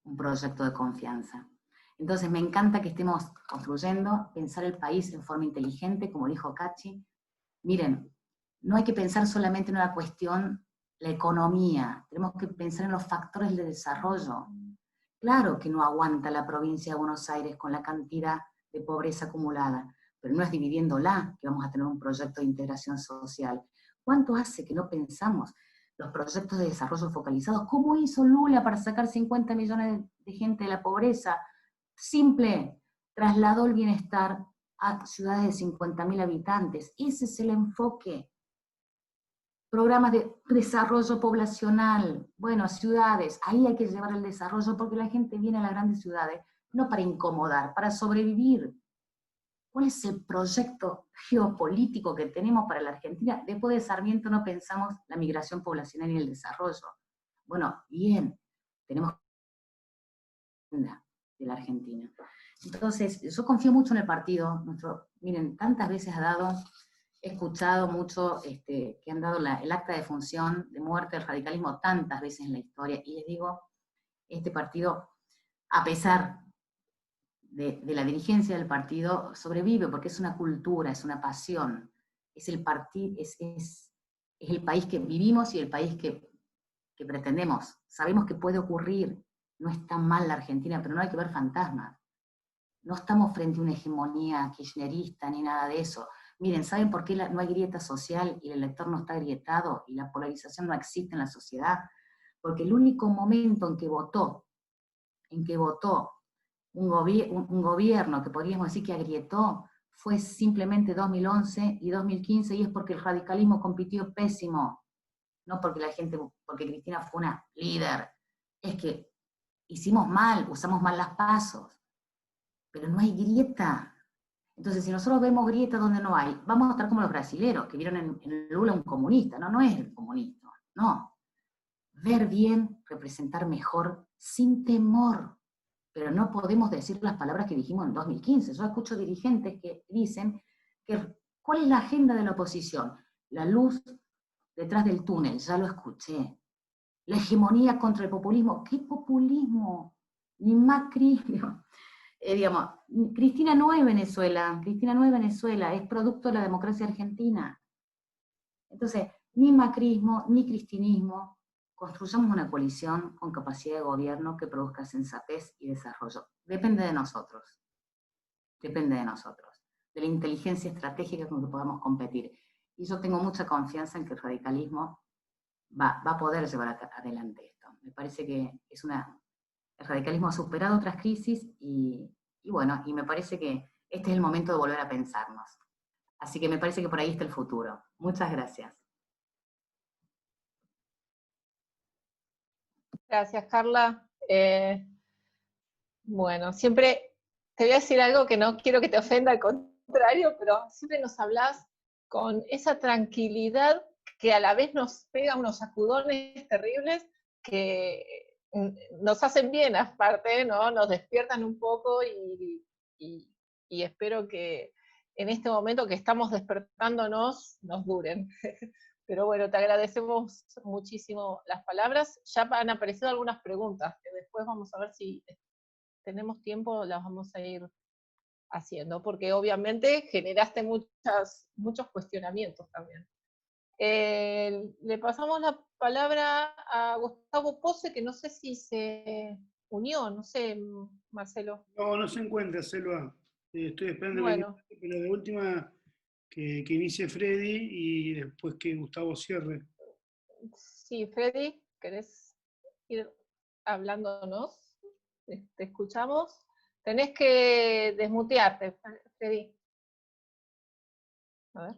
un proyecto de confianza. Entonces me encanta que estemos construyendo, pensar el país en forma inteligente, como dijo Cachi. Miren, no hay que pensar solamente en una cuestión, la economía, tenemos que pensar en los factores de desarrollo. Claro que no aguanta la provincia de Buenos Aires con la cantidad de pobreza acumulada, pero no es dividiéndola que vamos a tener un proyecto de integración social. ¿Cuánto hace que no pensamos los proyectos de desarrollo focalizados? ¿Cómo hizo Lula para sacar 50 millones de gente de la pobreza? Simple, trasladó el bienestar a ciudades de 50.000 habitantes. Ese es el enfoque. Programas de desarrollo poblacional, bueno, ciudades, ahí hay que llevar el desarrollo porque la gente viene a las grandes ciudades, no para incomodar, para sobrevivir. ¿Cuál es el proyecto geopolítico que tenemos para la Argentina? Después de Sarmiento no pensamos la migración poblacional y el desarrollo. Bueno, bien, tenemos de la Argentina. Entonces, yo confío mucho en el partido. Miren, tantas veces he escuchado mucho que han dado el acta de función de muerte del radicalismo tantas veces en la historia, y les digo, este partido, a pesar de la dirigencia del partido, sobrevive porque es una cultura, es una pasión, es el país que vivimos y el país que pretendemos. Sabemos que puede ocurrir, no está mal la Argentina, pero no hay que ver fantasmas. No estamos frente a una hegemonía kirchnerista ni nada de eso. Miren, ¿saben por qué no hay grieta social y el elector no está agrietado y la polarización no existe en la sociedad? Porque el único momento en que votó un gobierno que podríamos decir que agrietó fue simplemente 2011 y 2015, y es porque el radicalismo compitió pésimo, no porque porque Cristina fue una líder, es que hicimos mal, usamos mal las pasos, pero no hay grieta. Entonces, si nosotros vemos grieta donde no hay, vamos a estar como los brasileros, que vieron en Lula un comunista. No, no es el comunista, no. Ver bien, representar mejor, sin temor. Pero no podemos decir las palabras que dijimos en 2015. Yo escucho dirigentes que dicen que ¿cuál es la agenda de la oposición? La luz detrás del túnel, ya lo escuché. La hegemonía contra el populismo. ¿Qué populismo? Ni Macri, digamos, Cristina no es Venezuela, es producto de la democracia argentina. Entonces, ni macrismo, ni cristinismo, construyamos una coalición con capacidad de gobierno que produzca sensatez y desarrollo. Depende de nosotros, de la inteligencia estratégica con que podamos competir. Y yo tengo mucha confianza en que el radicalismo va a poder llevar adelante esto. Me parece que el radicalismo ha superado otras crisis y bueno, y me parece que este es el momento de volver a pensarnos. Así que me parece que por ahí está el futuro. Muchas gracias. Gracias, Carla. Bueno, siempre te voy a decir algo que no quiero que te ofenda, al contrario, pero siempre nos hablas con esa tranquilidad que a la vez nos pega unos sacudones terribles que nos hacen bien, aparte, ¿no? Nos despiertan un poco y espero que en este momento que estamos despertándonos nos duren. Pero bueno, te agradecemos muchísimo las palabras. Ya han aparecido algunas preguntas, que después vamos a ver si tenemos tiempo, las vamos a ir haciendo, porque obviamente generaste muchos cuestionamientos también. Le pasamos la palabra a Gustavo Pose, que no sé si se unió, no sé, Marcelo. No se encuentra, Selva. Estoy esperando Bueno. pero de última que inicie Freddy y después que Gustavo cierre. Sí, Freddy, ¿querés ir hablándonos? Te escuchamos. Tenés que desmutearte, Freddy. A ver.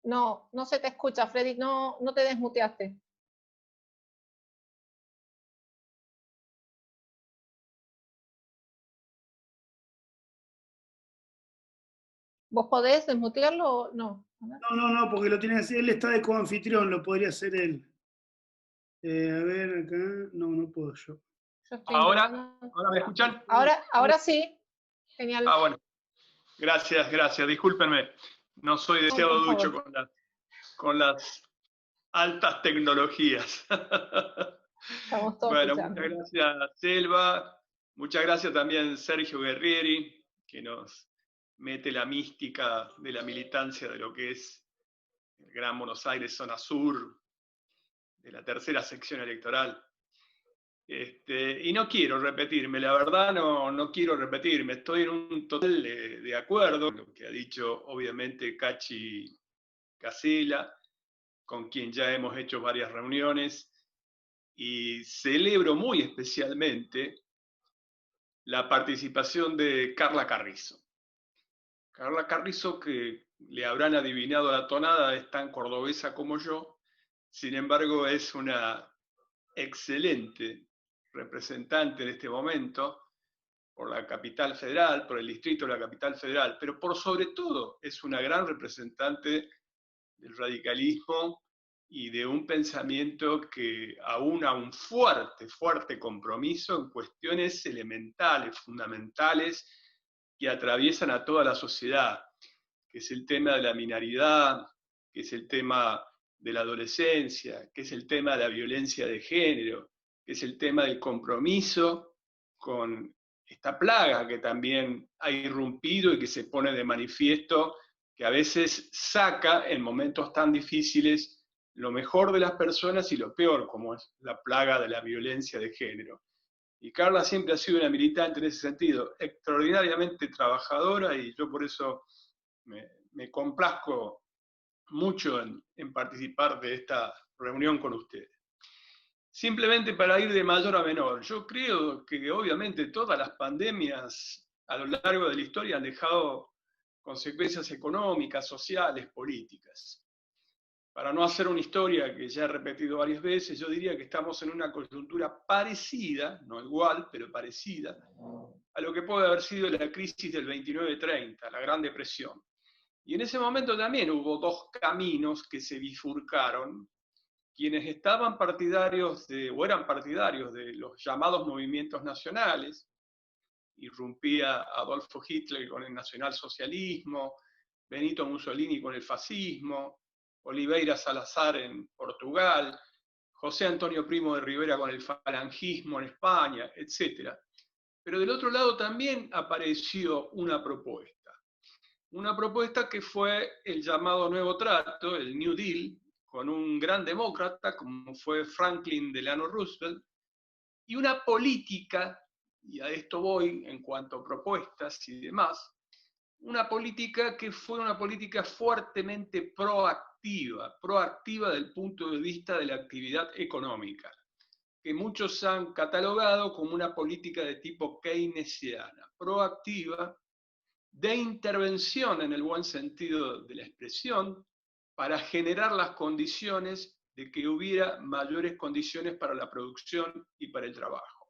No, no se te escucha, Freddy, no te desmuteaste. ¿Vos podés desmutearlo o no? No, porque lo tiene así, él está de coanfitrión, lo podría hacer él. A ver, acá, no puedo yo. ¿Ahora me escuchan? Ahora sí, genial. Bueno, gracias, discúlpenme, no soy demasiado ducho con las altas tecnologías. Estamos todos bueno, escuchando. muchas gracias, Selva, muchas gracias también Sergio Guerrieri, que nos mete la mística de la militancia de lo que es el Gran Buenos Aires, zona sur, de la tercera sección electoral. Y no quiero repetirme, la verdad no quiero repetirme, estoy en un total de acuerdo con lo que ha dicho obviamente Cachi Casela, con quien ya hemos hecho varias reuniones, y celebro muy especialmente la participación de Carla Carrizo. Carla Carrizo, que le habrán adivinado la tonada, es tan cordobesa como yo, sin embargo es una excelente representante en este momento por la capital federal, por el distrito de la capital federal, pero por sobre todo es una gran representante del radicalismo y de un pensamiento que aúna un fuerte compromiso en cuestiones elementales, fundamentales, que atraviesan a toda la sociedad, que es el tema de la minoridad, que es el tema de la adolescencia, que es el tema de la violencia de género, que es el tema del compromiso con esta plaga que también ha irrumpido y que se pone de manifiesto, que a veces saca en momentos tan difíciles lo mejor de las personas y lo peor, como es la plaga de la violencia de género. Y Carla siempre ha sido una militante en ese sentido, extraordinariamente trabajadora, y yo por eso me complazco mucho en participar de esta reunión con ustedes. Simplemente para ir de mayor a menor, yo creo que obviamente todas las pandemias a lo largo de la historia han dejado consecuencias económicas, sociales, políticas. Para no hacer una historia que ya he repetido varias veces, yo diría que estamos en una coyuntura parecida, no igual, pero parecida, a lo que puede haber sido la crisis del 29-30, la Gran Depresión. Y en ese momento también hubo dos caminos que se bifurcaron. Quienes estaban partidarios o eran partidarios de los llamados movimientos nacionales, irrumpía Adolfo Hitler con el nacionalsocialismo, Benito Mussolini con el fascismo, Oliveira Salazar en Portugal, José Antonio Primo de Rivera con el falangismo en España, etc. Pero del otro lado también apareció una propuesta que fue el llamado Nuevo Trato, el New Deal, con un gran demócrata como fue Franklin Delano Roosevelt, y una política, y a esto voy en cuanto a propuestas y demás, una política que fue una política fuertemente proactiva del punto de vista de la actividad económica, que muchos han catalogado como una política de tipo keynesiana, proactiva, de intervención en el buen sentido de la expresión, para generar las condiciones de que hubiera mayores condiciones para la producción y para el trabajo.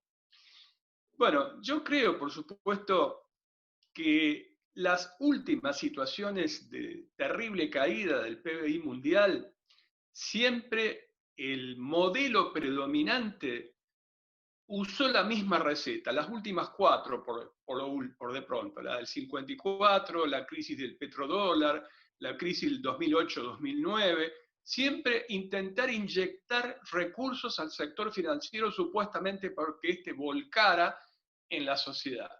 Bueno, yo creo, por supuesto, que las últimas situaciones de terrible caída del PBI mundial, siempre el modelo predominante usó la misma receta, las últimas cuatro por de pronto, la del 54, la crisis del petrodólar, la crisis del 2008-2009, siempre intentar inyectar recursos al sector financiero supuestamente porque éste volcara en la sociedad.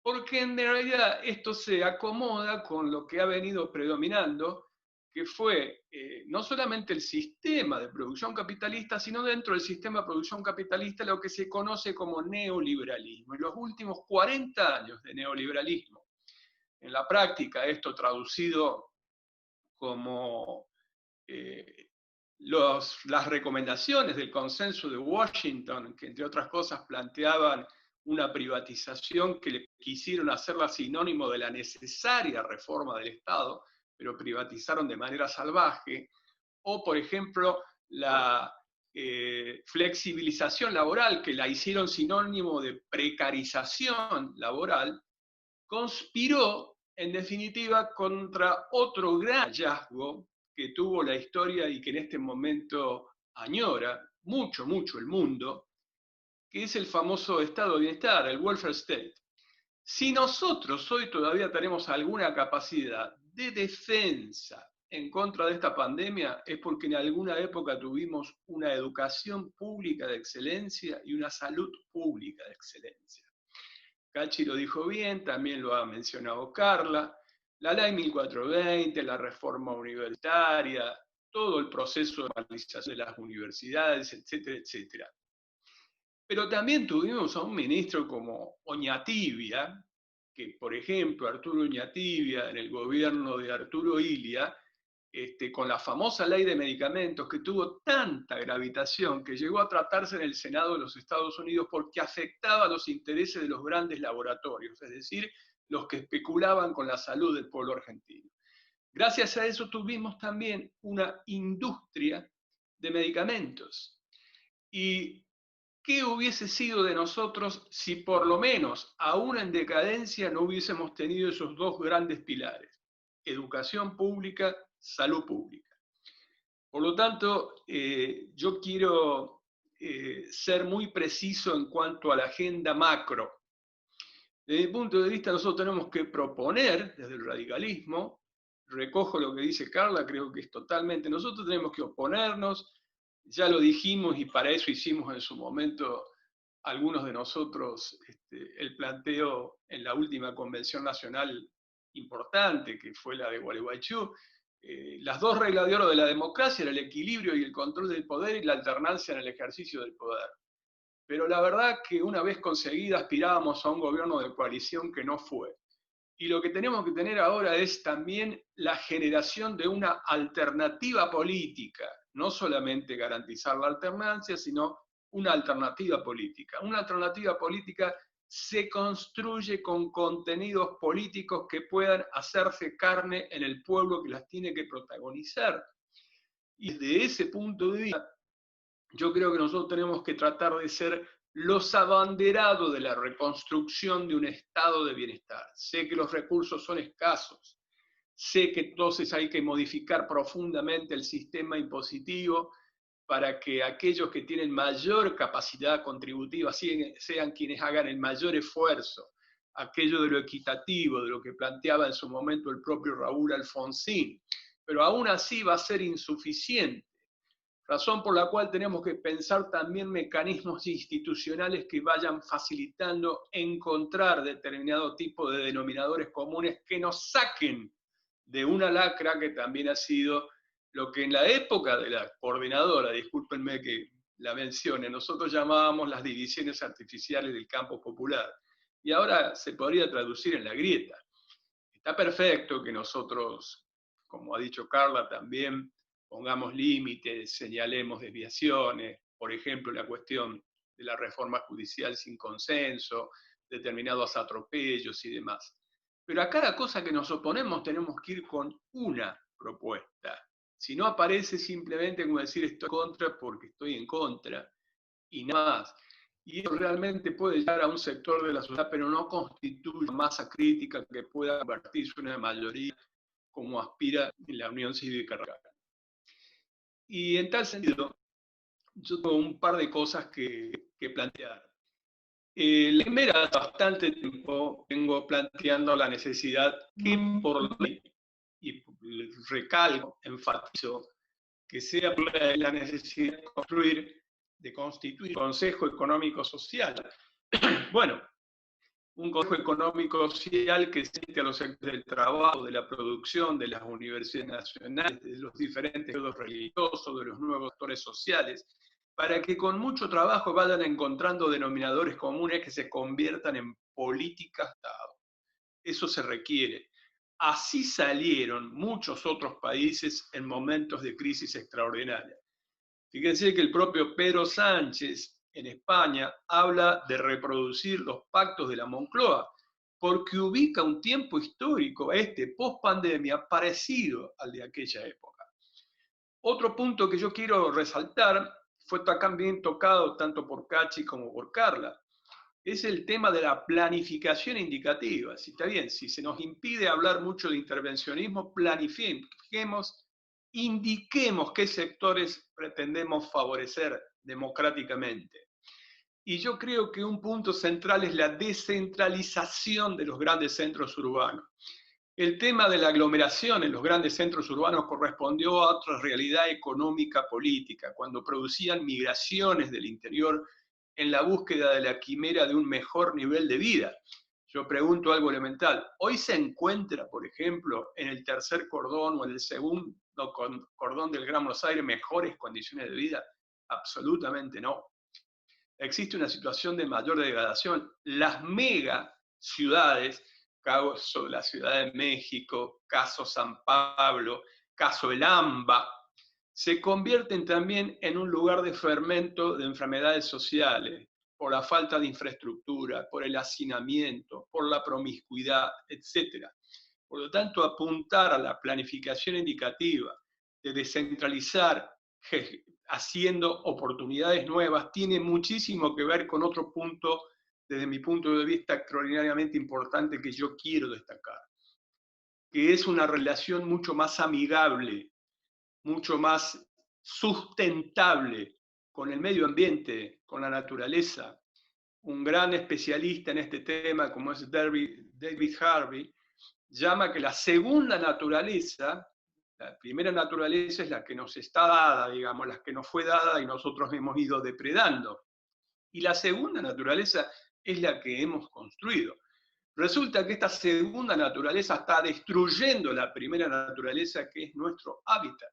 Porque en realidad esto se acomoda con lo que ha venido predominando, que fue no solamente el sistema de producción capitalista, sino dentro del sistema de producción capitalista lo que se conoce como neoliberalismo. En los últimos 40 años de neoliberalismo, en la práctica esto traducido como las recomendaciones del consenso de Washington, que entre otras cosas planteaban una privatización que le quisieron hacerla sinónimo de la necesaria reforma del Estado, pero privatizaron de manera salvaje, o por ejemplo la flexibilización laboral, que la hicieron sinónimo de precarización laboral, conspiró en definitiva contra otro gran hallazgo que tuvo la historia y que en este momento añora mucho el mundo, que es el famoso estado de bienestar, el welfare state. Si nosotros hoy todavía tenemos alguna capacidad de defensa en contra de esta pandemia, es porque en alguna época tuvimos una educación pública de excelencia y una salud pública de excelencia. Cachi lo dijo bien, también lo ha mencionado Carla, la ley 1420, la reforma universitaria, todo el proceso de normalización de las universidades, etcétera, etcétera. Pero también tuvimos a un ministro como Oñatibia, que por ejemplo Arturo Oñatibia en el gobierno de Arturo Illia, con la famosa ley de medicamentos que tuvo tanta gravitación que llegó a tratarse en el Senado de los Estados Unidos porque afectaba los intereses de los grandes laboratorios, es decir, los que especulaban con la salud del pueblo argentino. Gracias a eso tuvimos también una industria de medicamentos. ¿Y qué hubiese sido de nosotros si por lo menos, aún en decadencia, no hubiésemos tenido esos dos grandes pilares? Educación pública, salud pública. Por lo tanto, yo quiero ser muy preciso en cuanto a la agenda macro. Desde mi punto de vista, nosotros tenemos que proponer desde el radicalismo, recojo lo que dice Carla, creo que es totalmente, nosotros tenemos que oponernos, ya lo dijimos y para eso hicimos en su momento algunos de nosotros el planteo en la última convención nacional importante, que fue la de Gualeguaychú. Las dos reglas de oro de la democracia eran el equilibrio y el control del poder y la alternancia en el ejercicio del poder. Pero la verdad que una vez conseguida aspirábamos a un gobierno de coalición que no fue. Y lo que tenemos que tener ahora es también la generación de una alternativa política, no solamente garantizar la alternancia, sino una alternativa política. Una alternativa política se construye con contenidos políticos que puedan hacerse carne en el pueblo que las tiene que protagonizar. Y desde ese punto de vista, yo creo que nosotros tenemos que tratar de ser los abanderados de la reconstrucción de un estado de bienestar. Sé que los recursos son escasos, sé que entonces hay que modificar profundamente el sistema impositivo para que aquellos que tienen mayor capacidad contributiva sean quienes hagan el mayor esfuerzo, aquello de lo equitativo, de lo que planteaba en su momento el propio Raúl Alfonsín, pero aún así va a ser insuficiente. Razón por la cual tenemos que pensar también mecanismos institucionales que vayan facilitando encontrar determinado tipo de denominadores comunes que nos saquen de una lacra que también ha sido lo que en la época de la coordinadora, discúlpenme que la mencione, nosotros llamábamos las divisiones artificiales del campo popular. Y ahora se podría traducir en la grieta. Está perfecto que nosotros, como ha dicho Carla también, pongamos límites, señalemos desviaciones, por ejemplo, la cuestión de la reforma judicial sin consenso, determinados atropellos y demás. Pero a cada cosa que nos oponemos tenemos que ir con una propuesta. Si no aparece simplemente como decir estoy en contra porque estoy en contra, y nada más. Y eso realmente puede llegar a un sector de la sociedad, pero no constituye una masa crítica que pueda convertirse en una mayoría como aspira en la Unión Cívica Radical. Y en tal sentido, yo tengo un par de cosas que plantear. La primera, bastante tiempo, vengo planteando la necesidad que por ley, y recalco, enfatizo, que sea la necesidad de constituir un Consejo Económico Social. Bueno, un Consejo Económico Social que siente a los sectores del trabajo, de la producción, de las universidades nacionales, de los diferentes grupos religiosos, de los nuevos actores sociales, para que con mucho trabajo vayan encontrando denominadores comunes que se conviertan en política Estado. Eso se requiere. Así salieron muchos otros países en momentos de crisis extraordinaria. Fíjense que el propio Pedro Sánchez en España habla de reproducir los pactos de la Moncloa, porque ubica un tiempo histórico, post-pandemia, parecido al de aquella época. Otro punto que yo quiero resaltar, fue también tocado tanto por Cachi como por Carla, es el tema de la planificación indicativa. Si está bien, si se nos impide hablar mucho de intervencionismo, planifiquemos, indiquemos qué sectores pretendemos favorecer democráticamente. Y yo creo que un punto central es la descentralización de los grandes centros urbanos. El tema de la aglomeración en los grandes centros urbanos correspondió a otra realidad económica política, cuando producían migraciones del interior en la búsqueda de la quimera de un mejor nivel de vida. Yo pregunto algo elemental. ¿Hoy se encuentra, por ejemplo, en el tercer cordón o en el segundo cordón del Gran Buenos Aires mejores condiciones de vida? Absolutamente no. Existe una situación de mayor degradación. Las mega ciudades, caso la Ciudad de México, caso San Pablo, caso El AMBA, se convierten también en un lugar de fermento de enfermedades sociales, por la falta de infraestructura, por el hacinamiento, por la promiscuidad, etc. Por lo tanto, apuntar a la planificación indicativa, de descentralizar, haciendo oportunidades nuevas, tiene muchísimo que ver con otro punto, desde mi punto de vista, extraordinariamente importante que yo quiero destacar, que es una relación mucho más amigable, mucho más sustentable con el medio ambiente, con la naturaleza. Un gran especialista en este tema, como es David Harvey, llama que la segunda naturaleza, la primera naturaleza es la que nos está dada, digamos, la que nos fue dada y nosotros hemos ido depredando. Y la segunda naturaleza es la que hemos construido. Resulta que esta segunda naturaleza está destruyendo la primera naturaleza, que es nuestro hábitat.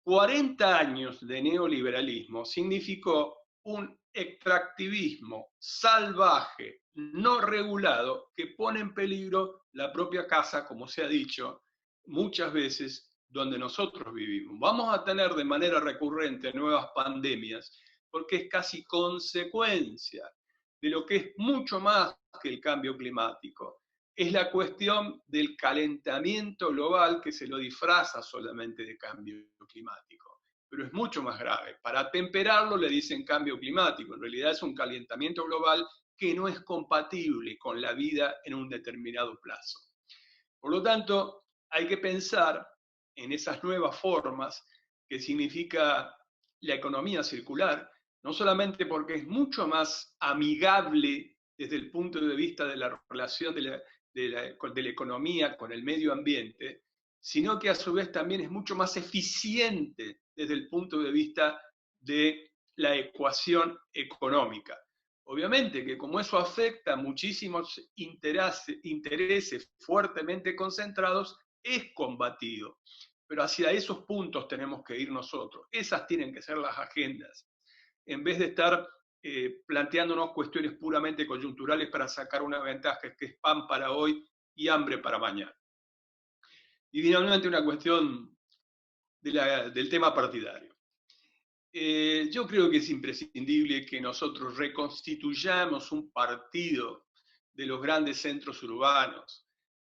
40 años de neoliberalismo significó un extractivismo salvaje, no regulado, que pone en peligro la propia casa, como se ha dicho muchas veces, donde nosotros vivimos. Vamos a tener de manera recurrente nuevas pandemias, porque es casi consecuencia de lo que es mucho más que el cambio climático. Es la cuestión del calentamiento global, que se lo disfraza solamente de cambio climático, pero es mucho más grave. Para temperarlo le dicen cambio climático, en realidad es un calentamiento global que no es compatible con la vida en un determinado plazo. Por lo tanto, hay que pensar en esas nuevas formas que significa la economía circular, no solamente porque es mucho más amigable desde el punto de vista de la relación de la economía con el medio ambiente, sino que a su vez también es mucho más eficiente desde el punto de vista de la ecuación económica. Obviamente que como eso afecta a muchísimos intereses fuertemente concentrados, es combatido. Pero hacia esos puntos tenemos que ir nosotros. Esas tienen que ser las agendas, en vez de estar planteándonos cuestiones puramente coyunturales para sacar una ventaja, que es pan para hoy y hambre para mañana. Y finalmente una cuestión del tema partidario. Yo creo que es imprescindible que nosotros reconstituyamos un partido de los grandes centros urbanos,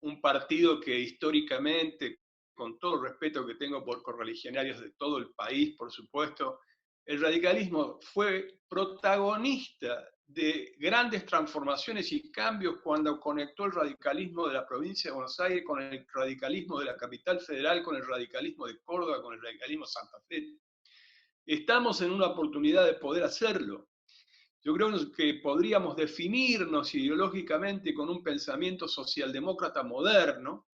un partido que históricamente, con todo el respeto que tengo por correligionarios de todo el país, por supuesto, el radicalismo fue protagonista de grandes transformaciones y cambios cuando conectó el radicalismo de la provincia de Buenos Aires con el radicalismo de la capital federal, con el radicalismo de Córdoba, con el radicalismo de Santa Fe. Estamos en una oportunidad de poder hacerlo. Yo creo que podríamos definirnos ideológicamente con un pensamiento socialdemócrata moderno,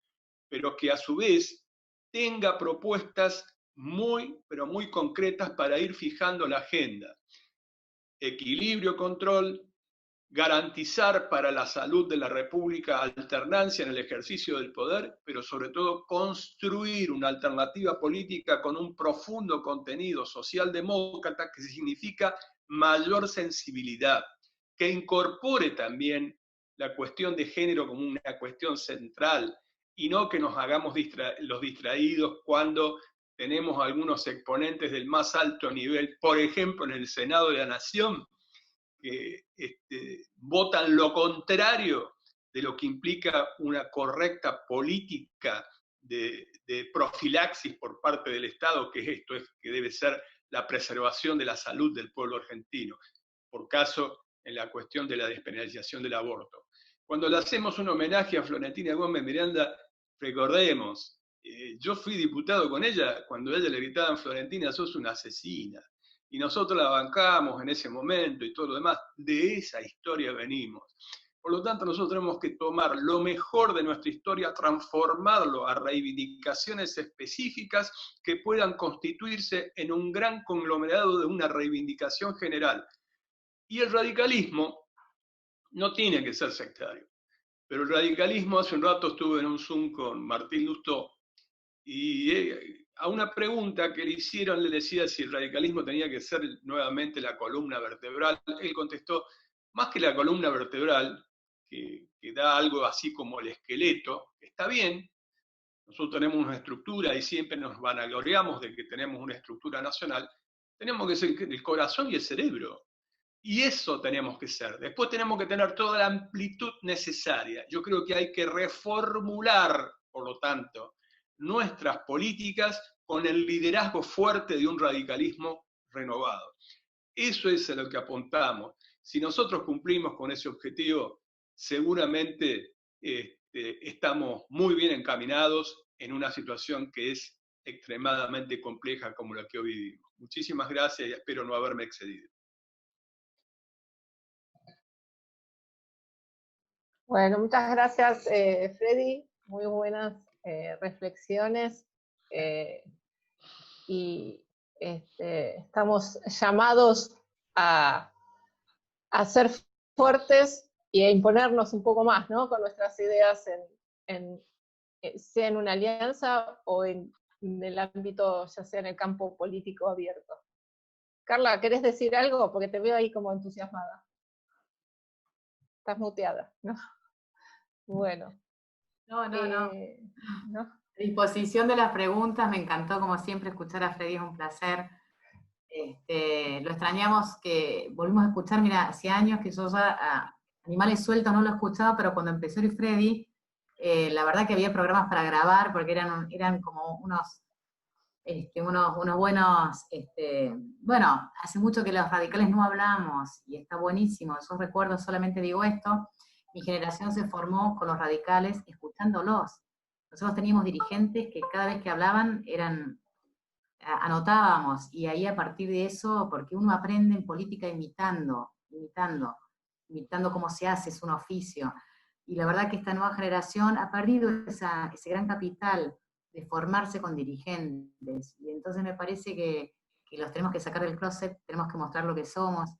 pero que a su vez tenga propuestas muy, pero muy concretas para ir fijando la agenda. Equilibrio, control, garantizar para la salud de la República alternancia en el ejercicio del poder, pero sobre todo construir una alternativa política con un profundo contenido socialdemócrata, que significa mayor sensibilidad, que incorpore también la cuestión de género como una cuestión central, y no que nos hagamos los distraídos cuando tenemos algunos exponentes del más alto nivel, por ejemplo en el Senado de la Nación, que votan lo contrario de lo que implica una correcta política de profilaxis por parte del Estado, que esto es que debe ser la preservación de la salud del pueblo argentino, por caso en la cuestión de la despenalización del aborto. Cuando le hacemos un homenaje a Florentina Gómez Miranda, recordemos, yo fui diputado con ella cuando a ella le gritaban: Florentina, sos una asesina. Y nosotros la bancamos en ese momento y todo lo demás. De esa historia venimos. Por lo tanto, nosotros tenemos que tomar lo mejor de nuestra historia, transformarlo a reivindicaciones específicas que puedan constituirse en un gran conglomerado de una reivindicación general. Y el radicalismo no tiene que ser sectario. Pero el radicalismo, hace un rato estuve en un Zoom con Martín Lustó, y a una pregunta que le hicieron le decía si el radicalismo tenía que ser nuevamente la columna vertebral. Él contestó: más que la columna vertebral, que da algo así como el esqueleto, que está bien, nosotros tenemos una estructura y siempre nos vanagloriamos de que tenemos una estructura nacional, tenemos que ser el corazón y el cerebro. Y eso tenemos que ser. Después tenemos que tener toda la amplitud necesaria. Yo creo que hay que reformular, por lo tanto, nuestras políticas con el liderazgo fuerte de un radicalismo renovado. Eso es a lo que apuntamos. Si nosotros cumplimos con ese objetivo, seguramente estamos muy bien encaminados en una situación que es extremadamente compleja como la que hoy vivimos. Muchísimas gracias y espero no haberme excedido. Bueno, muchas gracias, Freddy. Muy buenas reflexiones. Y estamos llamados a a ser fuertes y a imponernos un poco más, ¿no? Con nuestras ideas sea en una alianza o en el ámbito, ya sea en el campo político abierto. Carla, ¿querés decir algo? Porque te veo ahí como entusiasmada. Estás muteada, ¿no? Bueno. No. ¿no? A disposición de las preguntas, me encantó como siempre escuchar a Freddy, es un placer. Lo extrañamos, que volvimos a escuchar, mira, hace años que yo ya Animales Sueltos no lo escuchaba, pero cuando empezó el Freddy, la verdad que había programas para grabar, porque eran como unos buenos, bueno, hace mucho que los radicales no hablamos, y está buenísimo. Yo recuerdo, solamente digo esto, mi generación se formó con los radicales escuchándolos. Nosotros teníamos dirigentes que cada vez que hablaban anotábamos, y ahí a partir de eso, porque uno aprende en política imitando cómo se hace, es un oficio. Y la verdad que esta nueva generación ha perdido ese gran capital de formarse con dirigentes, y entonces me parece que los tenemos que sacar del closet, tenemos que mostrar lo que somos,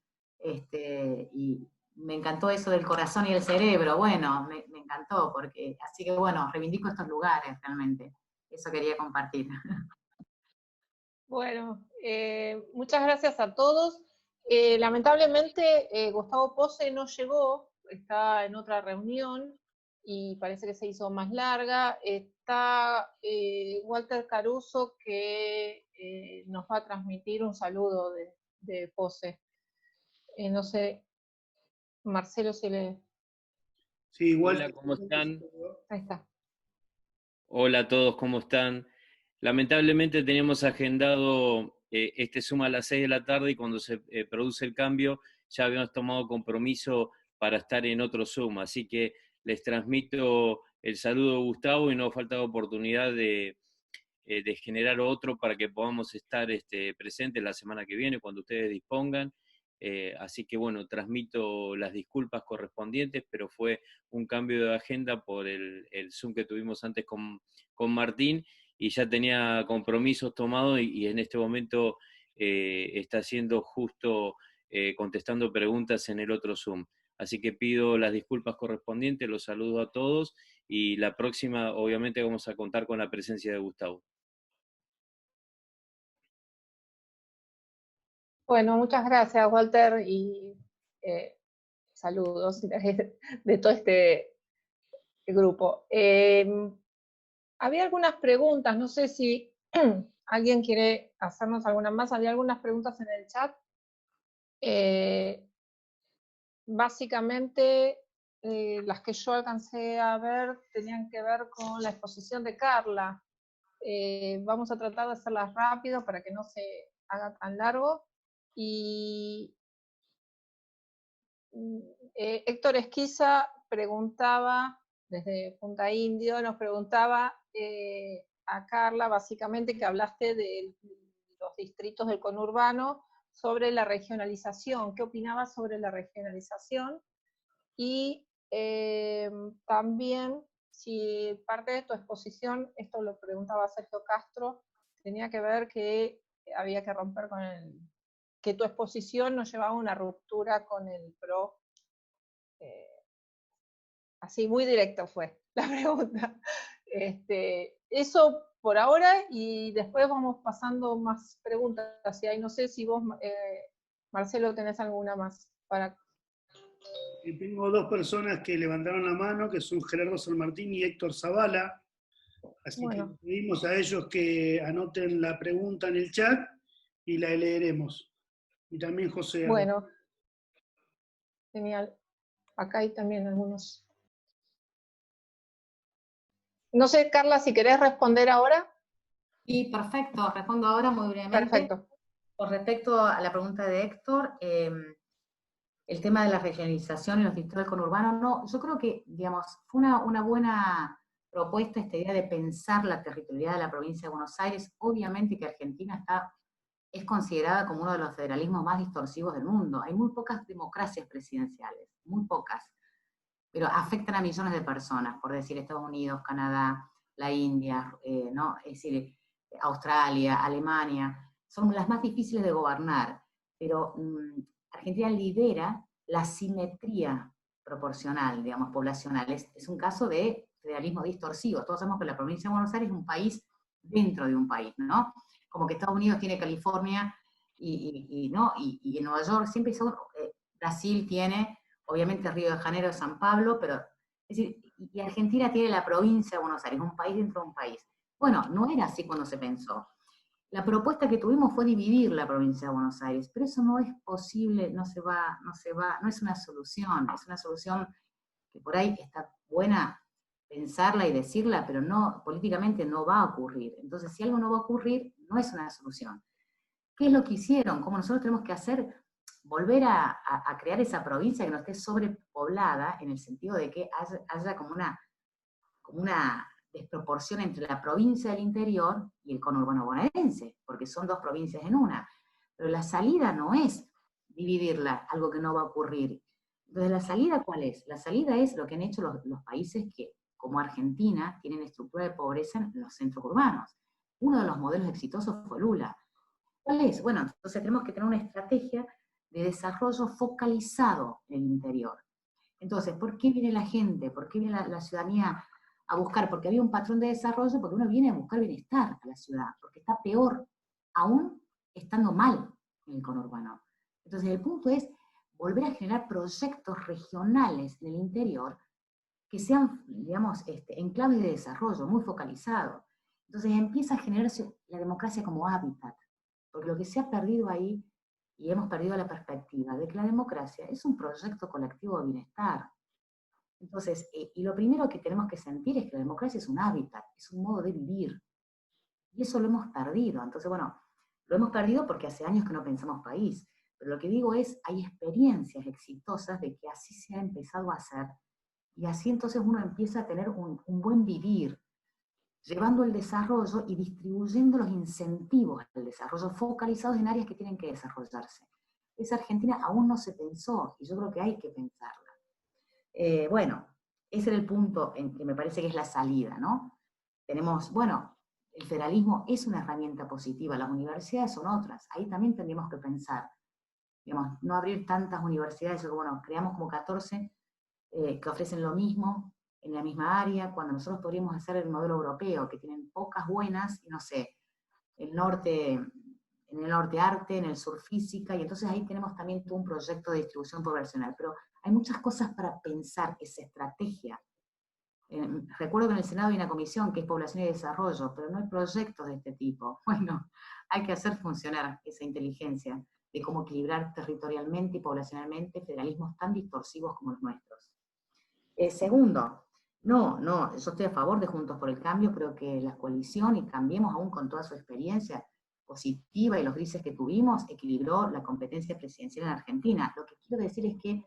y me encantó eso del corazón y el cerebro, bueno, me encantó, porque, así que bueno, reivindico estos lugares realmente, eso quería compartir. Bueno, muchas gracias a todos. Lamentablemente Gustavo Pose no llegó, está en otra reunión y parece que se hizo más larga. Está Walter Caruso, que nos va a transmitir un saludo de Pose. No sé, Marcelo, si le... Sí, igual. Hola, ¿cómo están? Ahí está. Hola a todos, ¿cómo están? Lamentablemente teníamos agendado este Zoom a las 6 de la tarde, y cuando se produce el cambio ya habíamos tomado compromiso para estar en otro Zoom, así que les transmito el saludo de Gustavo, y no falta oportunidad de generar otro para que podamos estar presentes la semana que viene, cuando ustedes dispongan. Así que bueno, transmito las disculpas correspondientes, pero fue un cambio de agenda por el Zoom que tuvimos antes con Martín, y ya tenía compromisos tomados, y en este momento está haciendo justo contestando preguntas en el otro Zoom. Así que pido las disculpas correspondientes, los saludo a todos, y la próxima obviamente vamos a contar con la presencia de Gustavo. Bueno, muchas gracias, Walter, y saludos de todo este grupo. Había algunas preguntas, no sé si alguien quiere hacernos alguna más. Había algunas preguntas en el chat. Básicamente, las que yo alcancé a ver tenían que ver con la exposición de Carla. Vamos a tratar de hacerlas rápido para que no se haga tan largo. Y Héctor Esquiza preguntaba, desde Punta Indio, nos preguntaba a Carla, básicamente, que hablaste de los distritos del conurbano, sobre la regionalización. ¿Qué opinabas sobre la regionalización? Y también, si parte de tu exposición, esto lo preguntaba Sergio Castro, tenía que ver que había que romper con que tu exposición nos llevaba a una ruptura con el PRO. Así, muy directo fue la pregunta. Eso por ahora, y después vamos pasando más preguntas. Y ahí no sé si vos, Marcelo, tenés alguna más para... Tengo dos personas que levantaron la mano, que son Gerardo San Martín y Héctor Zavala. Así que pedimos a ellos que anoten la pregunta en el chat y la leeremos. Y también José. Bueno, genial. Acá hay también algunos. No sé, Carla, si querés responder ahora. Sí, perfecto. Respondo ahora muy brevemente. Perfecto. Con respecto a la pregunta de Héctor, el tema de la regionalización en los distritos del conurbano, no, yo creo que, digamos, fue una buena propuesta esta idea de pensar la territorialidad de la provincia de Buenos Aires. Obviamente que Argentina es considerada como uno de los federalismos más distorsivos del mundo. Hay muy pocas democracias presidenciales, muy pocas, pero afectan a millones de personas, por decir Estados Unidos, Canadá, la India, ¿no? Es decir, Australia, Alemania, son las más difíciles de gobernar, pero Argentina lidera la simetría proporcional, digamos, poblacional. Es un caso de federalismo distorsivo. Todos sabemos que la provincia de Buenos Aires es un país dentro de un país, ¿no? Como que Estados Unidos tiene California ¿no? Y en Nueva York siempre son, Brasil tiene, obviamente Río de Janeiro, San Pablo, pero, es decir, y Argentina tiene la provincia de Buenos Aires, un país dentro de un país. Bueno, no era así cuando se pensó. La propuesta que tuvimos fue dividir la provincia de Buenos Aires, pero eso no es posible, no es una solución, es una solución que por ahí está buena pensarla y decirla, pero no, políticamente no va a ocurrir. Entonces, si algo no va a ocurrir, no es una solución. ¿Qué es lo que hicieron? ¿Cómo nosotros tenemos que hacer? Volver a crear esa provincia que no esté sobrepoblada, en el sentido de que haya como una desproporción entre la provincia del interior y el conurbano bonaerense, porque son dos provincias en una. Pero la salida no es dividirla, algo que no va a ocurrir. Entonces, ¿la salida cuál es? La salida es lo que han hecho los países que, como Argentina, tienen estructura de pobreza en los centros urbanos. Uno de los modelos exitosos fue Lula. ¿Cuál es? Bueno, entonces tenemos que tener una estrategia de desarrollo focalizado en el interior. Entonces, ¿por qué viene la gente? ¿Por qué viene la ciudadanía a buscar? Porque había un patrón de desarrollo, porque uno viene a buscar bienestar a la ciudad, porque está peor, aún estando mal en el conurbano. Entonces, el punto es volver a generar proyectos regionales en el interior que sean, digamos, enclaves de desarrollo, muy focalizados. Entonces empieza a generarse la democracia como hábitat, porque lo que se ha perdido ahí, y hemos perdido la perspectiva de que la democracia es un proyecto colectivo de bienestar. Entonces, y lo primero que tenemos que sentir es que la democracia es un hábitat, es un modo de vivir. Y eso lo hemos perdido. Entonces, bueno, lo hemos perdido porque hace años que no pensamos país. Pero lo que digo es, hay experiencias exitosas de que así se ha empezado a hacer. Y así entonces uno empieza a tener un buen vivir, llevando el desarrollo y distribuyendo los incentivos al desarrollo focalizados en áreas que tienen que desarrollarse. Esa Argentina aún no se pensó, y yo creo que hay que pensarla. Bueno, ese era el punto en que me parece que es la salida, ¿no? Tenemos, bueno, el federalismo es una herramienta positiva, las universidades son otras, ahí también tendríamos que pensar, digamos, no abrir tantas universidades, bueno, creamos como 14 que ofrecen lo mismo, en la misma área, cuando nosotros podríamos hacer el modelo europeo, que tienen pocas buenas, y no sé, en el norte arte, en el sur física, y entonces ahí tenemos también todo un proyecto de distribución poblacional, pero hay muchas cosas para pensar esa estrategia. Recuerdo que en el Senado hay una comisión que es población y desarrollo, pero no hay proyectos de este tipo. Bueno, hay que hacer funcionar esa inteligencia de cómo equilibrar territorialmente y poblacionalmente federalismos tan distorsivos como los nuestros. Segundo, no, yo estoy a favor de Juntos por el Cambio, creo que la coalición, y Cambiemos aún con toda su experiencia positiva y los grises que tuvimos, equilibró la competencia presidencial en Argentina. Lo que quiero decir es que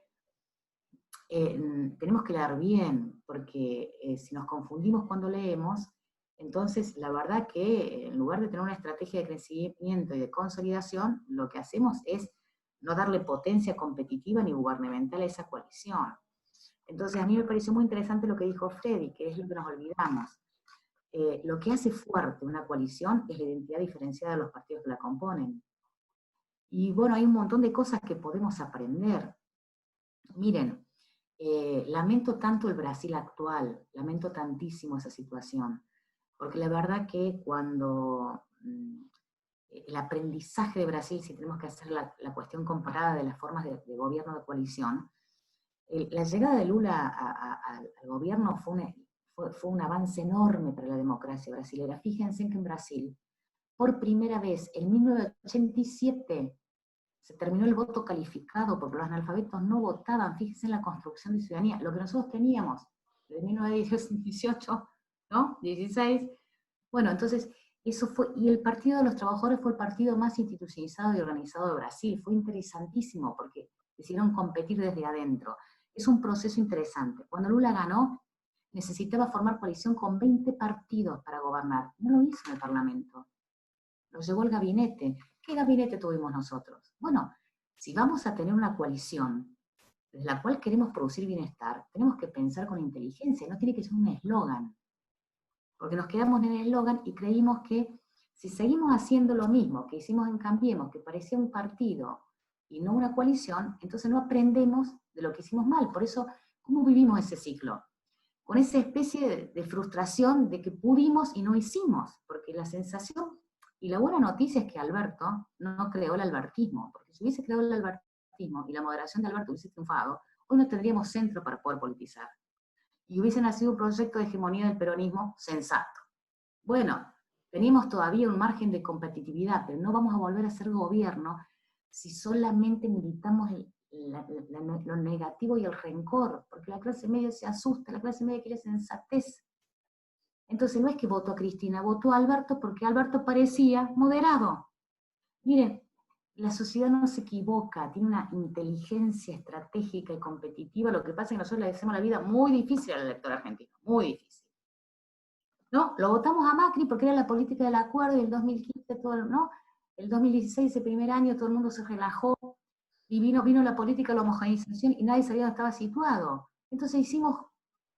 tenemos que leer bien, porque si nos confundimos cuando leemos, entonces la verdad que en lugar de tener una estrategia de crecimiento y de consolidación, lo que hacemos es no darle potencia competitiva ni gubernamental a esa coalición. Entonces a mí me pareció muy interesante lo que dijo Freddy, que es lo que nos olvidamos. Lo que hace fuerte una coalición es la identidad diferenciada de los partidos que la componen. Y bueno, hay un montón de cosas que podemos aprender. Miren, lamento tanto el Brasil actual, lamento tantísimo esa situación, porque la verdad que cuando el aprendizaje de Brasil, si tenemos que hacer la cuestión comparada de las formas de gobierno de coalición, la llegada de Lula al gobierno fue un avance enorme para la democracia brasilera. Fíjense que en Brasil, por primera vez, en 1987, se terminó el voto calificado, porque los analfabetos no votaban. Fíjense en la construcción de ciudadanía, lo que nosotros teníamos desde 1918, ¿no? 16. Bueno, entonces, eso fue, y el Partido de los Trabajadores fue el partido más institucionalizado y organizado de Brasil. Fue interesantísimo, porque decidieron competir desde adentro. Es un proceso interesante. Cuando Lula ganó, necesitaba formar coalición con 20 partidos para gobernar. No lo hizo en el Parlamento. Lo llevó el gabinete. ¿Qué gabinete tuvimos nosotros? Bueno, si vamos a tener una coalición desde la cual queremos producir bienestar, tenemos que pensar con inteligencia, no tiene que ser un eslogan. Porque nos quedamos en el eslogan y creímos que si seguimos haciendo lo mismo que hicimos en Cambiemos, que parecía un partido y no una coalición, entonces no aprendemos de lo que hicimos mal. Por eso, ¿cómo vivimos ese ciclo? Con esa especie de frustración de que pudimos y no hicimos, porque la sensación, y la buena noticia es que Alberto no creó el albertismo, porque si hubiese creado el albertismo y la moderación de Alberto hubiese triunfado, hoy no tendríamos centro para poder politizar. Y hubiese nacido un proyecto de hegemonía del peronismo sensato. Bueno, tenemos todavía un margen de competitividad, pero no vamos a volver a ser gobierno si solamente militamos lo negativo y el rencor, porque la clase media se asusta, la clase media quiere sensatez. Entonces no es que votó a Cristina, votó a Alberto porque Alberto parecía moderado. Miren, la sociedad no se equivoca, tiene una inteligencia estratégica y competitiva, lo que pasa es que nosotros le hacemos la vida muy difícil al elector argentino, muy difícil. ¿No? Lo votamos a Macri porque era la política del acuerdo, y el 2015, ¿no? El 2016, ese primer año, todo el mundo se relajó, y vino la política de la homogeneización, y nadie sabía dónde estaba situado. Entonces hicimos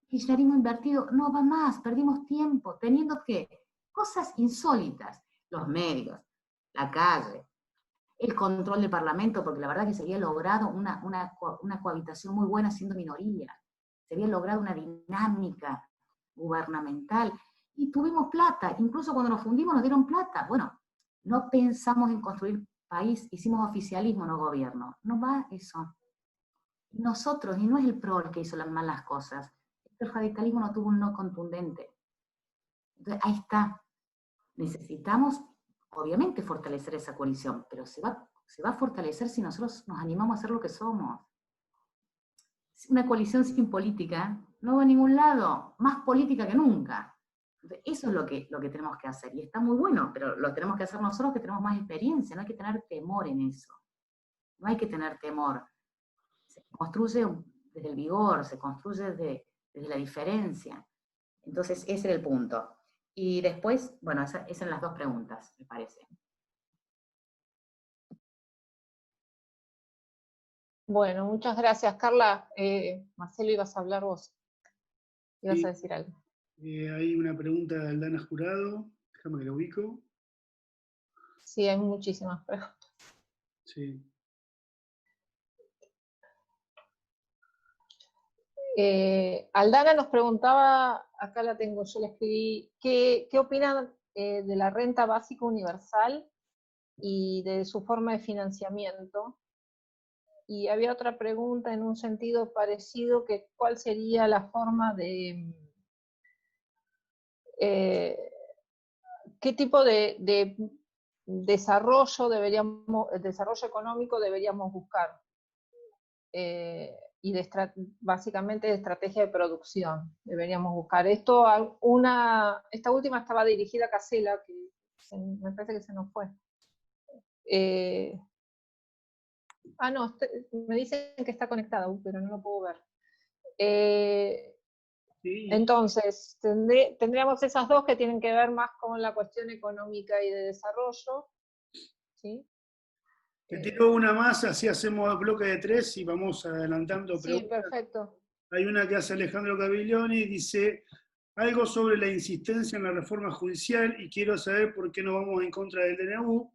kirchnerismo invertido, no va más, perdimos tiempo, teniendo que cosas insólitas, los medios, la calle, el control del Parlamento, porque la verdad que se había logrado una cohabitación muy buena siendo minoría, se había logrado una dinámica gubernamental, y tuvimos plata, incluso cuando nos fundimos nos dieron plata. Bueno, no pensamos en construir país, hicimos oficialismo, no gobierno. No va eso. Nosotros, y no es el PRO el que hizo las malas cosas, el radicalismo no tuvo un no contundente. Entonces, ahí está. Necesitamos, obviamente, fortalecer esa coalición, pero se va a fortalecer si nosotros nos animamos a hacer lo que somos. Una coalición sin política no va a ningún lado, más política que nunca. Entonces, eso es lo que tenemos que hacer, y está muy bueno, pero lo tenemos que hacer nosotros que tenemos más experiencia, no hay que tener temor en eso. No hay que tener temor. Se construye desde el vigor, se construye desde la diferencia. Entonces, ese era el punto. Y después, bueno, esas eran las dos preguntas, me parece. Bueno, muchas gracias, Carla. Marcelo, ibas a hablar vos. Ibas a decir algo. Hay una pregunta de Aldana Jurado, déjame que la ubico. Sí, hay muchísimas preguntas. Sí. Aldana nos preguntaba, acá la tengo, yo la escribí, ¿qué opinan de la renta básica universal y de su forma de financiamiento? Y había otra pregunta en un sentido parecido, que cuál sería la forma de... ¿qué tipo de desarrollo económico deberíamos buscar? Y básicamente de estrategia de producción deberíamos buscar. Esta última estaba dirigida a Casela, que me parece que se nos fue. No, me dicen que está conectada, pero no lo puedo ver. Sí. Entonces, tendríamos esas dos que tienen que ver más con la cuestión económica y de desarrollo. ¿Sí? Te tiro una más, así hacemos bloque de 3 y vamos adelantando preguntas. Sí, perfecto. Hay una que hace Alejandro Caviglioni, dice algo sobre la insistencia en la reforma judicial y quiero saber por qué no vamos en contra del DNU.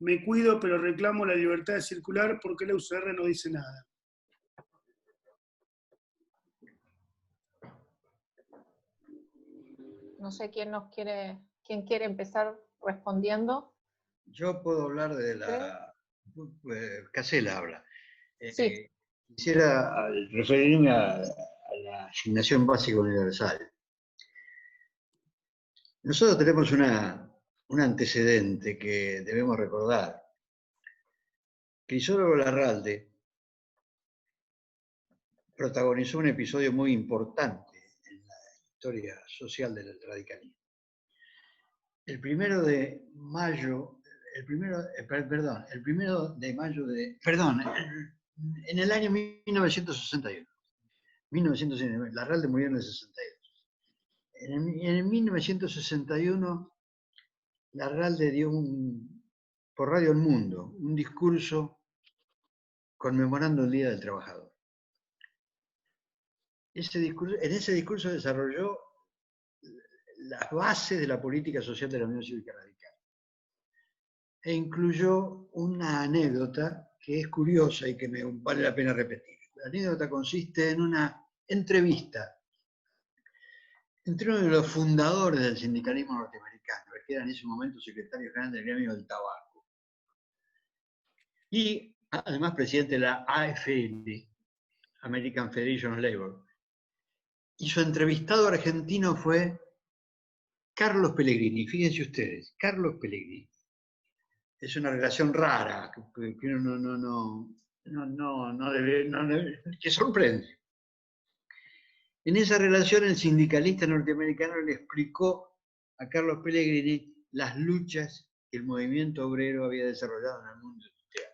Me cuido, pero reclamo la libertad de circular porque la UCR no dice nada. No sé quién quiere empezar respondiendo. Yo puedo hablar de la... Casela habla. Sí. Quisiera referirme a la asignación básica universal. Nosotros tenemos un antecedente que debemos recordar. Crisólogo Larralde protagonizó un episodio muy importante en la historia social del radicalismo. El primero de mayo en el año 1961. Larralde murió en el 62. En 1961, Larralde dio por Radio El Mundo un discurso conmemorando el Día del Trabajador. En ese discurso desarrolló las bases de la política social de la Unión Cívica Radical. E incluyó una anécdota que es curiosa y que me vale la pena repetir. La anécdota consiste en una entrevista entre uno de los fundadores del sindicalismo norteamericano, que era en ese momento secretario general del gremio del tabaco, y además presidente de la AFL, American Federation of Labor. Y su entrevistado argentino fue Carlos Pellegrini. Fíjense ustedes, Carlos Pellegrini. Es una relación rara, que uno que sorprende. En esa relación el sindicalista norteamericano le explicó a Carlos Pellegrini las luchas que el movimiento obrero había desarrollado en el mundo industrial.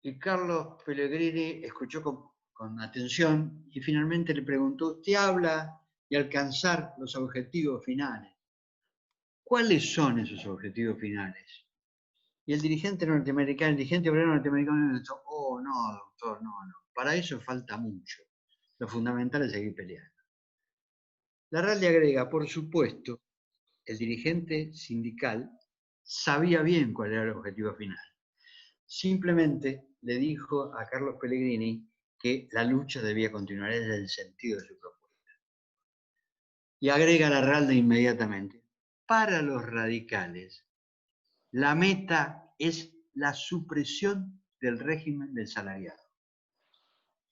Y Carlos Pellegrini escuchó con atención y finalmente le preguntó: usted habla de alcanzar los objetivos finales. ¿Cuáles son esos objetivos finales? Y el dirigente norteamericano, el dirigente obrero norteamericano, dijo: oh, no, doctor, no. Para eso falta mucho. Lo fundamental es seguir peleando. Larral le agrega: por supuesto, el dirigente sindical sabía bien cuál era el objetivo final. Simplemente le dijo a Carlos Pellegrini que la lucha debía continuar, ese es el sentido de su propuesta. Y agrega Larral inmediatamente: para los radicales, la meta es la supresión del régimen del salariado.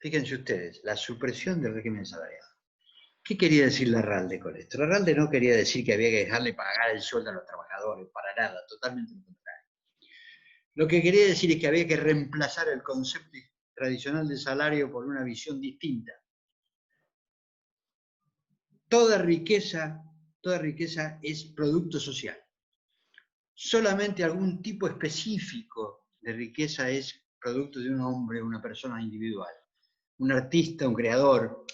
Fíjense ustedes, la supresión del régimen salariado. ¿Qué quería decir Larralde con esto? Larralde no quería decir que había que dejarle pagar el sueldo a los trabajadores, para nada, totalmente lo contrario. Lo que quería decir es que había que reemplazar el concepto tradicional de salario por una visión distinta. Toda riqueza es producto social. Solamente algún tipo específico de riqueza es producto de un hombre, una persona individual. Un artista, un creador,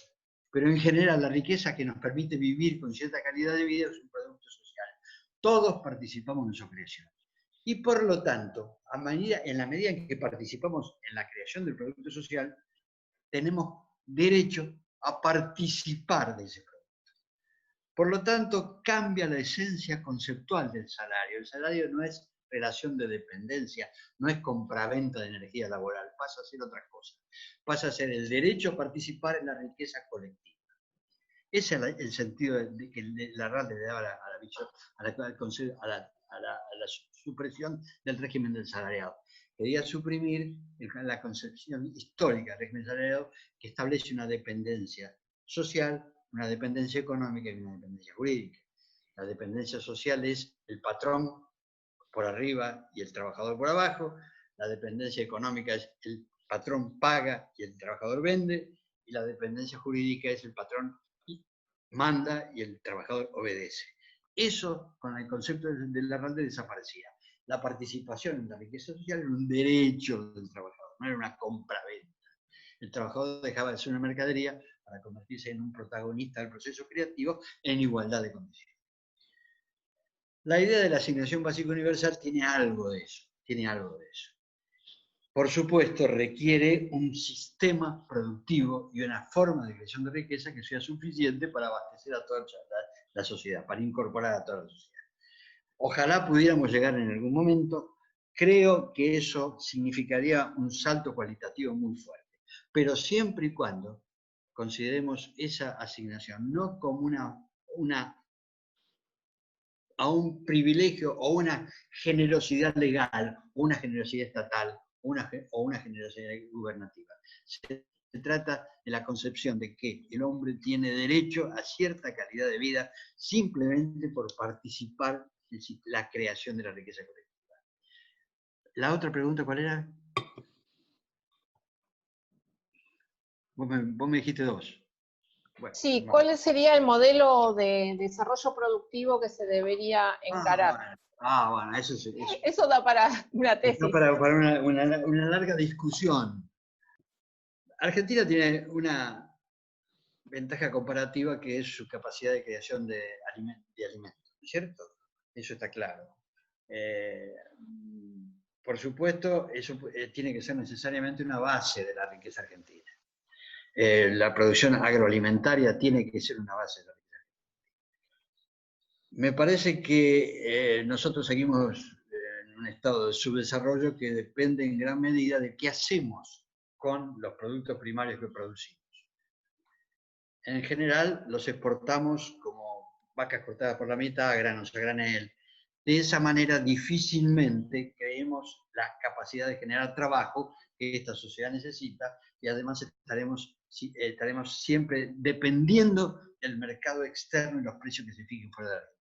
pero en general la riqueza que nos permite vivir con cierta calidad de vida es un producto social. Todos participamos en su creación. Y por lo tanto, en la medida en que participamos en la creación del producto social, tenemos derecho a participar de ese producto. Por lo tanto, cambia la esencia conceptual del salario. El salario no es relación de dependencia, no es compraventa de energía laboral, pasa a ser otra cosa. Pasa a ser el derecho a participar en la riqueza colectiva. Ese es el sentido que Larral le daba a la supresión del régimen del salariado. Quería suprimir la concepción histórica del régimen salariado, que establece una dependencia social, una dependencia económica y una dependencia jurídica. La dependencia social es el patrón por arriba y el trabajador por abajo. La dependencia económica es el patrón paga y el trabajador vende. Y la dependencia jurídica es el patrón manda y el trabajador obedece. Eso, con el concepto de Larralde, desaparecía. La participación en la riqueza social era un derecho del trabajador, no era una compra-venta. El trabajador dejaba de ser una mercadería para convertirse en un protagonista del proceso creativo en igualdad de condiciones. La idea de la asignación básica universal tiene algo de eso, Por supuesto, requiere un sistema productivo y una forma de creación de riqueza que sea suficiente para abastecer a toda la sociedad, para incorporar a toda la sociedad. Ojalá pudiéramos llegar en algún momento. Creo que eso significaría un salto cualitativo muy fuerte, pero siempre y cuando consideremos esa asignación no como a un privilegio o una generosidad legal, o una generosidad estatal, o una generosidad gubernativa. Se trata de la concepción de que el hombre tiene derecho a cierta calidad de vida simplemente por participar en la creación de la riqueza colectiva. ¿La otra pregunta cuál era? Vos me dijiste dos. Bueno, sí, ¿cuál sería el modelo de desarrollo productivo que se debería encarar? Bueno, eso da para una tesis. Da para una larga discusión. Argentina tiene una ventaja comparativa que es su capacidad de creación de alimentos, ¿cierto? Eso está claro. Por supuesto, eso tiene que ser necesariamente una base de la riqueza argentina. La producción agroalimentaria tiene que ser una base de la riqueza argentina. Me parece que nosotros seguimos un estado de subdesarrollo que depende en gran medida de qué hacemos con los productos primarios que producimos. En general, los exportamos como vacas cortadas por la mitad, granos a granel. De esa manera, difícilmente creemos la capacidad de generar trabajo que esta sociedad necesita, y además estaremos siempre dependiendo del mercado externo y los precios que se fijen fuera de la Argentina.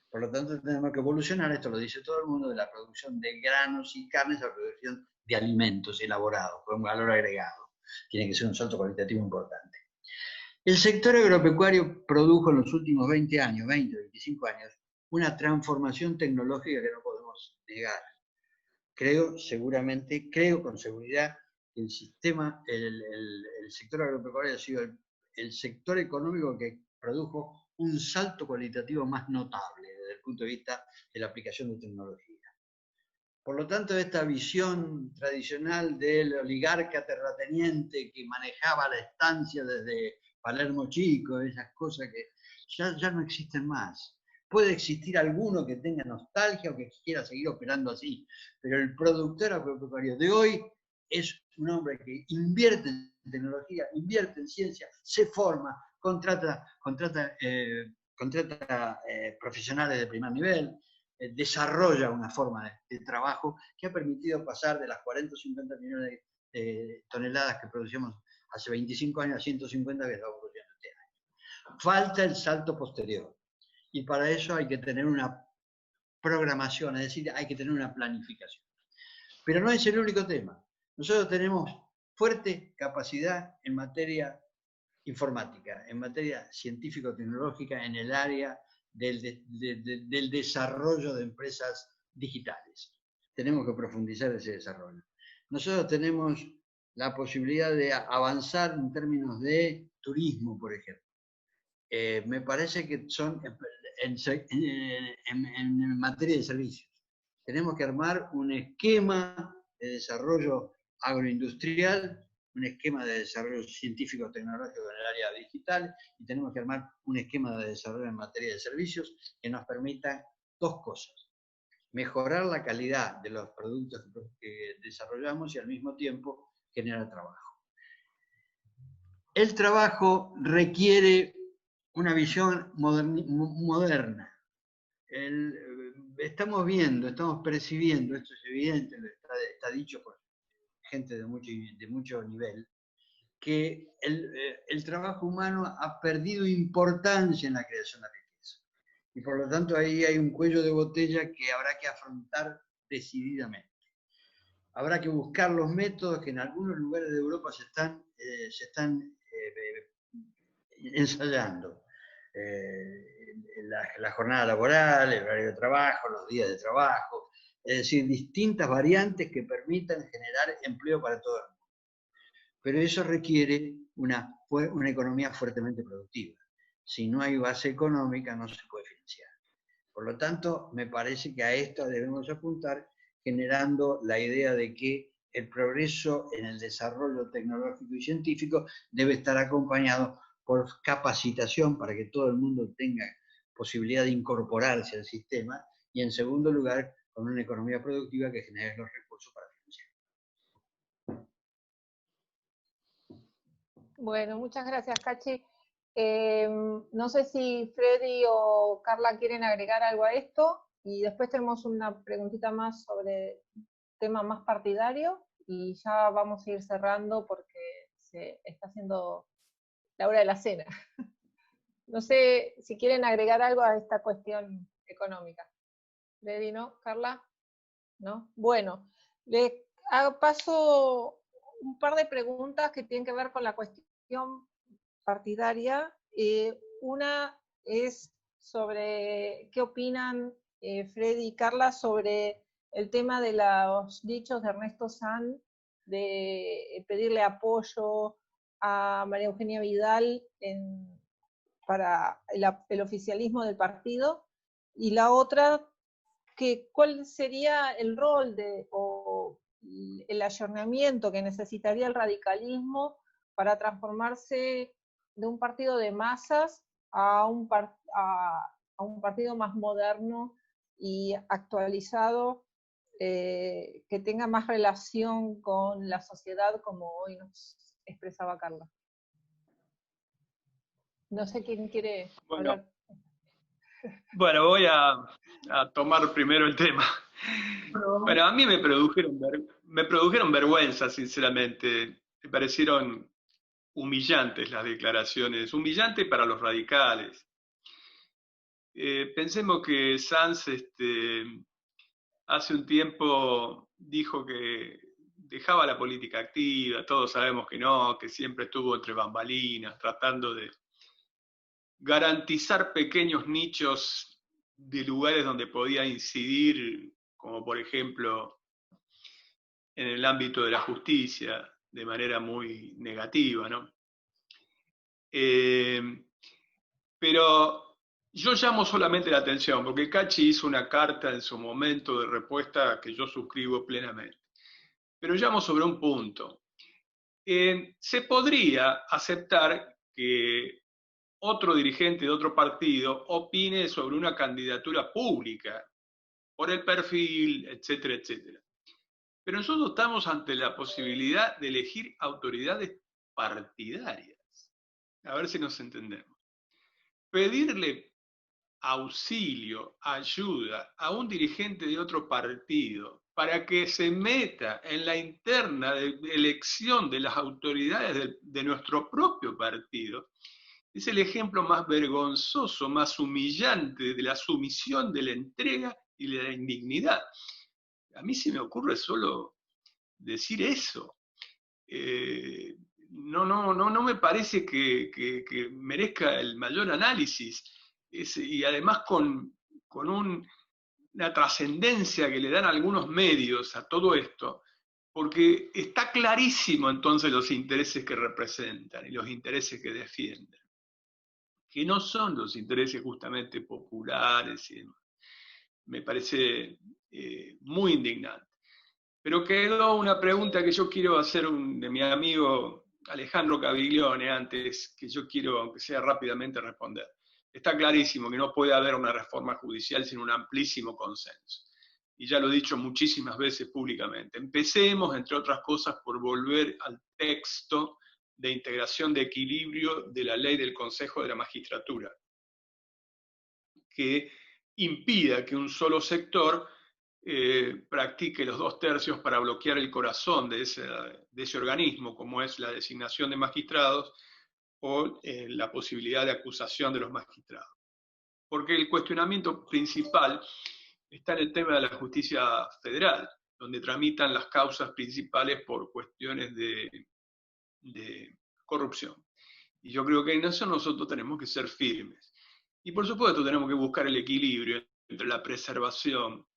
Por lo tanto, tenemos que evolucionar, esto lo dice todo el mundo, de la producción de granos y carnes a la producción de alimentos elaborados, con un valor agregado. Tiene que ser un salto cualitativo importante. El sector agropecuario produjo en los últimos 20 años, 20, 25 años, una transformación tecnológica que no podemos negar. Creo con seguridad que el sector agropecuario ha sido el sector económico que produjo un salto cualitativo más notable desde el punto de vista de la aplicación de tecnología. Por lo tanto, esta visión tradicional del oligarca terrateniente que manejaba la estancia desde Palermo Chico, esas cosas que ya no existen más. Puede existir alguno que tenga nostalgia o que quiera seguir operando así, pero el productor agropecuario de hoy es un hombre que invierte en tecnología, invierte en ciencia, se forma, contrata profesionales de primer nivel, desarrolla una forma de trabajo que ha permitido pasar de las 40 o 50 millones de toneladas que producíamos hace 25 años a 150 que estamos produciendo este año. Falta el salto posterior. Y para eso hay que tener una programación, es decir, hay que tener una planificación. Pero no es el único tema. Nosotros tenemos fuerte capacidad en materia informática, en materia científico-tecnológica, en el área del desarrollo de empresas digitales. Tenemos que profundizar ese desarrollo. Nosotros tenemos la posibilidad de avanzar en términos de turismo, por ejemplo. Me parece que son en materia de servicios. Tenemos que armar un esquema de desarrollo agroindustrial, un esquema de desarrollo científico-tecnológico en el área digital, y tenemos que armar un esquema de desarrollo en materia de servicios que nos permita dos cosas: mejorar la calidad de los productos que desarrollamos y al mismo tiempo generar trabajo. El trabajo requiere una visión moderna. Estamos percibiendo, esto es evidente, está dicho por gente de mucho nivel, que el trabajo humano ha perdido importancia en la creación de riqueza. Y por lo tanto ahí hay un cuello de botella que habrá que afrontar decididamente. Habrá que buscar los métodos que en algunos lugares de Europa se están ensayando. La jornada laboral, el horario de trabajo, los días de trabajo, es decir, distintas variantes que permitan generar empleo para todo el mundo. Pero eso requiere una economía fuertemente productiva. Si no hay base económica, no se puede financiar. Por lo tanto, me parece que a esto debemos apuntar, generando la idea de que el progreso en el desarrollo tecnológico y científico debe estar acompañado por capacitación para que todo el mundo tenga posibilidad de incorporarse al sistema, y en segundo lugar, con una economía productiva que genere los recursos para financiar. Bueno, muchas gracias, Cachi. No sé si Freddy o Carla quieren agregar algo a esto, y después tenemos una preguntita más sobre tema más partidario, y ya vamos a ir cerrando porque se está haciendo la hora de la cena. No sé si quieren agregar algo a esta cuestión económica. Freddy, ¿no? ¿Carla? ¿No? Bueno, le paso un par de preguntas que tienen que ver con la cuestión partidaria. Una es sobre qué opinan Freddy y Carla sobre el tema de los dichos de Ernesto Sanz de pedirle apoyo a María Eugenia Vidal para el oficialismo del partido, y la otra, ¿cuál sería el rol o el ayornamiento que necesitaría el radicalismo para transformarse de un partido de masas a un partido más moderno y actualizado que tenga más relación con la sociedad, como hoy nos expresaba Carla. No sé quién quiere hablar. Bueno, voy a tomar primero el tema. Pero a mí me produjeron vergüenza, sinceramente. Me parecieron humillantes las declaraciones, humillantes para los radicales. Pensemos que Sanz hace un tiempo dijo que dejaba la política activa, todos sabemos que no, que siempre estuvo entre bambalinas, tratando de garantizar pequeños nichos de lugares donde podía incidir, como por ejemplo en el ámbito de la justicia, de manera muy negativa, ¿no? Pero yo llamo solamente la atención, porque Cachi hizo una carta en su momento de respuesta que yo suscribo plenamente. Pero llamo sobre un punto. Se podría aceptar que otro dirigente de otro partido opine sobre una candidatura pública, por el perfil, etcétera, etcétera. Pero nosotros estamos ante la posibilidad de elegir autoridades partidarias. A ver si nos entendemos. Pedirle auxilio, ayuda a un dirigente de otro partido para que se meta en la interna de elección de las autoridades de nuestro propio partido, es el ejemplo más vergonzoso, más humillante de la sumisión, de la entrega y de la indignidad. A mí se me ocurre solo decir eso. No me parece que merezca el mayor análisis. Y además con una trascendencia que le dan algunos medios a todo esto, porque está clarísimo entonces los intereses que representan y los intereses que defienden, que no son los intereses justamente populares y demás. Me parece muy indignante. Pero quedó una pregunta que yo quiero hacer de mi amigo Alejandro Caviglione antes, que yo quiero, aunque sea rápidamente, responder. Está clarísimo que no puede haber una reforma judicial sin un amplísimo consenso. Y ya lo he dicho muchísimas veces públicamente. Empecemos, entre otras cosas, por volver al texto de integración de equilibrio de la ley del Consejo de la Magistratura, que impida que un solo sector practique los 2/3 para bloquear el corazón de ese organismo, como es la designación de magistrados o la posibilidad de acusación de los magistrados. Porque el cuestionamiento principal está en el tema de la justicia federal, donde tramitan las causas principales por cuestiones de corrupción. Y yo creo que en eso nosotros tenemos que ser firmes. Y por supuesto tenemos que buscar el equilibrio entre la preservación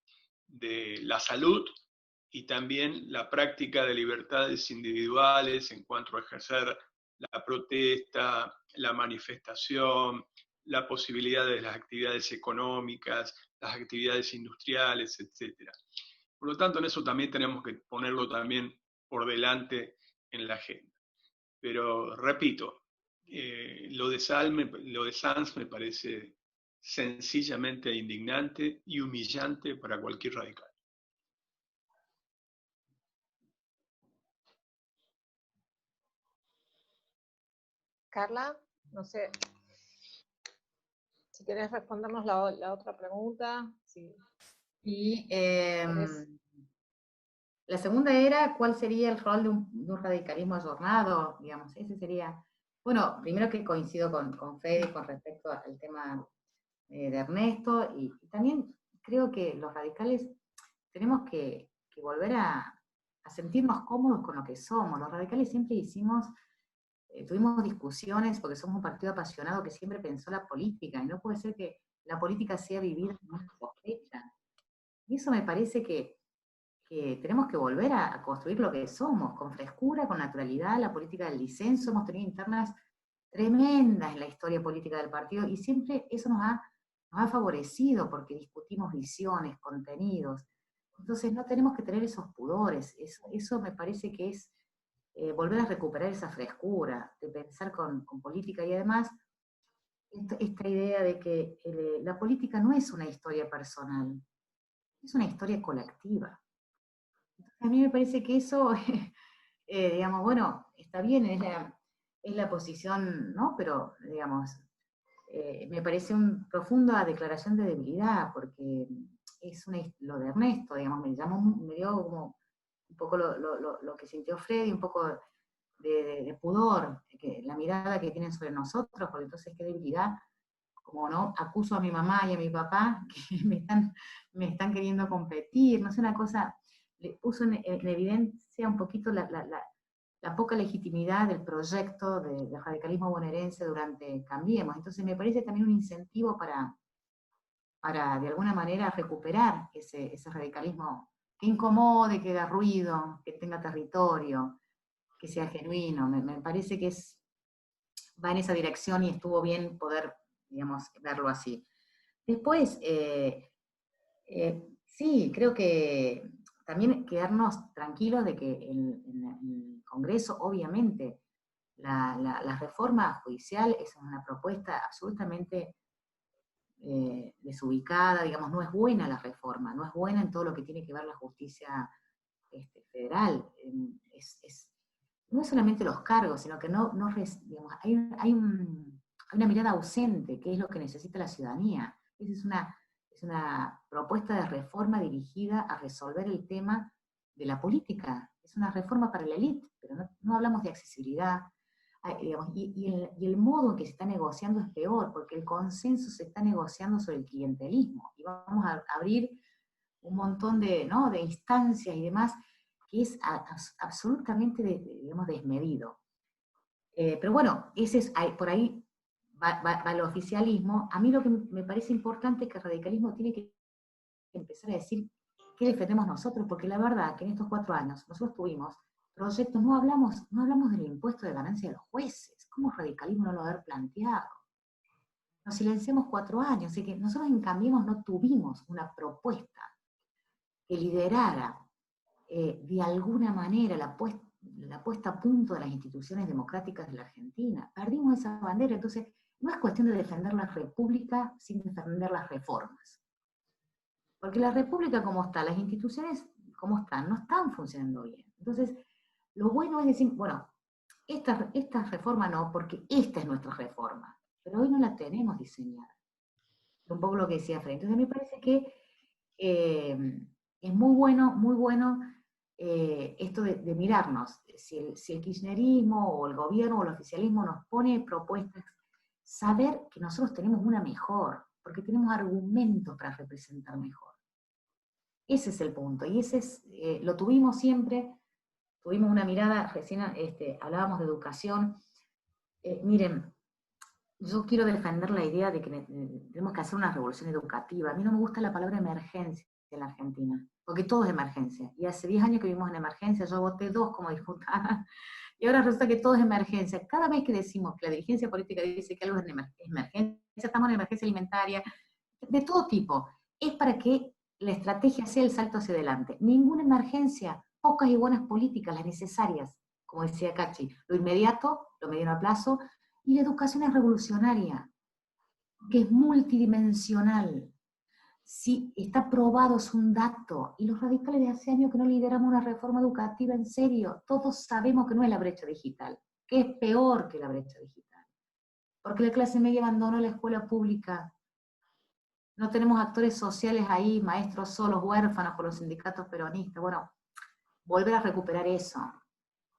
de la salud y también la práctica de libertades individuales en cuanto a ejercer la protesta, la manifestación, la posibilidad de las actividades económicas, las actividades industriales, etc. Por lo tanto, en eso también tenemos que ponerlo también por delante en la agenda. Pero, repito, lo de Sanz me parece sencillamente indignante y humillante para cualquier radical. Carla, no sé si querés respondernos la otra pregunta. Sí. Y la segunda era, ¿cuál sería el rol de un radicalismo ayornado? Digamos, ese sería, bueno, primero que coincido con Fede con respecto al tema de Ernesto, y también creo que los radicales tenemos que volver a sentirnos cómodos con lo que somos. Los radicales siempre tuvimos discusiones porque somos un partido apasionado que siempre pensó la política, y no puede ser que la política sea vivir como una sospecha. Y eso me parece que tenemos que volver a construir lo que somos, con frescura, con naturalidad, la política del disenso. Hemos tenido internas tremendas en la historia política del partido, y siempre eso nos ha favorecido porque discutimos visiones, contenidos. Entonces no tenemos que tener esos pudores. Eso me parece que es volver a recuperar esa frescura de pensar con política, y además esta idea de que la política no es una historia personal, es una historia colectiva. A mí me parece que eso, digamos, bueno, está bien, es la posición, ¿no? Pero, digamos, me parece una profunda declaración de debilidad, porque es lo de Ernesto, digamos, me dio como un poco lo que sintió Freddy, un poco de pudor, la mirada que tienen sobre nosotros, porque entonces qué debilidad, como no acuso a mi mamá y a mi papá que me están queriendo competir, no sé, una cosa, le puso en evidencia un poquito la poca legitimidad del proyecto del radicalismo bonaerense durante Cambiemos. Entonces me parece también un incentivo para de alguna manera recuperar ese radicalismo que incomode, que haga ruido, que tenga territorio, que sea genuino. Me parece que va en esa dirección y estuvo bien poder, digamos, verlo así. Después, sí, creo que también quedarnos tranquilos de que en el Congreso, obviamente, la reforma judicial es una propuesta absolutamente desubicada, digamos, no es buena la reforma, no es buena en todo lo que tiene que ver la justicia federal. No es solamente los cargos, sino que digamos, hay una mirada ausente, que es lo que necesita la ciudadanía. Esa es una propuesta de reforma dirigida a resolver el tema de la política. Es una reforma para la élite, pero no hablamos de accesibilidad. Digamos, y el modo en que se está negociando es peor, porque el consenso se está negociando sobre el clientelismo. Y vamos a abrir un montón de instancias y demás, que es absolutamente, digamos, desmedido. Pero bueno, por ahí va el oficialismo. A mí lo que me parece importante es que el radicalismo tiene que empezar a decir qué defendemos nosotros, porque la verdad que en estos 4 años nosotros tuvimos proyectos, no hablamos del impuesto de ganancia de los jueces. ¿Cómo radicalismo no lo haber planteado? Nos silenciamos 4 años, así que nosotros en Cambiemos no tuvimos una propuesta que liderara de alguna manera la puesta a punto de las instituciones democráticas de la Argentina. Perdimos esa bandera, entonces no es cuestión de defender la república sin defender las reformas. Porque la república como está, las instituciones como están, no están funcionando bien. Entonces, lo bueno es decir, bueno, esta reforma no, porque esta es nuestra reforma, pero hoy no la tenemos diseñada. Un poco lo que decía Fred. Entonces me parece que es muy bueno esto de mirarnos, si el kirchnerismo o el gobierno o el oficialismo nos pone propuestas, saber que nosotros tenemos una mejor, porque tenemos argumentos para representar mejor. Ese es el punto, y lo tuvimos siempre, tuvimos una mirada, recién hablábamos de educación. Miren, yo quiero defender la idea de que tenemos que hacer una revolución educativa. A mí no me gusta la palabra emergencia en la Argentina, porque todo es emergencia. Y hace 10 años que vivimos en emergencia, yo voté 2 como diputada, y ahora resulta que todo es emergencia. Cada vez que decimos que la dirigencia política dice que algo es emergencia, estamos en emergencia alimentaria, de todo tipo, es para que la estrategia sea el salto hacia adelante. Ninguna emergencia, pocas y buenas políticas, las necesarias, como decía Cachi, lo inmediato, lo mediano plazo, y la educación es revolucionaria, que es multidimensional. Sí, está probado, es un dato. Y los radicales de hace años que no lideramos una reforma educativa en serio. Todos sabemos que no es la brecha digital, que es peor que la brecha digital. Porque la clase media abandonó la escuela pública. No tenemos actores sociales ahí, maestros solos, huérfanos por los sindicatos peronistas. Bueno, volver a recuperar eso.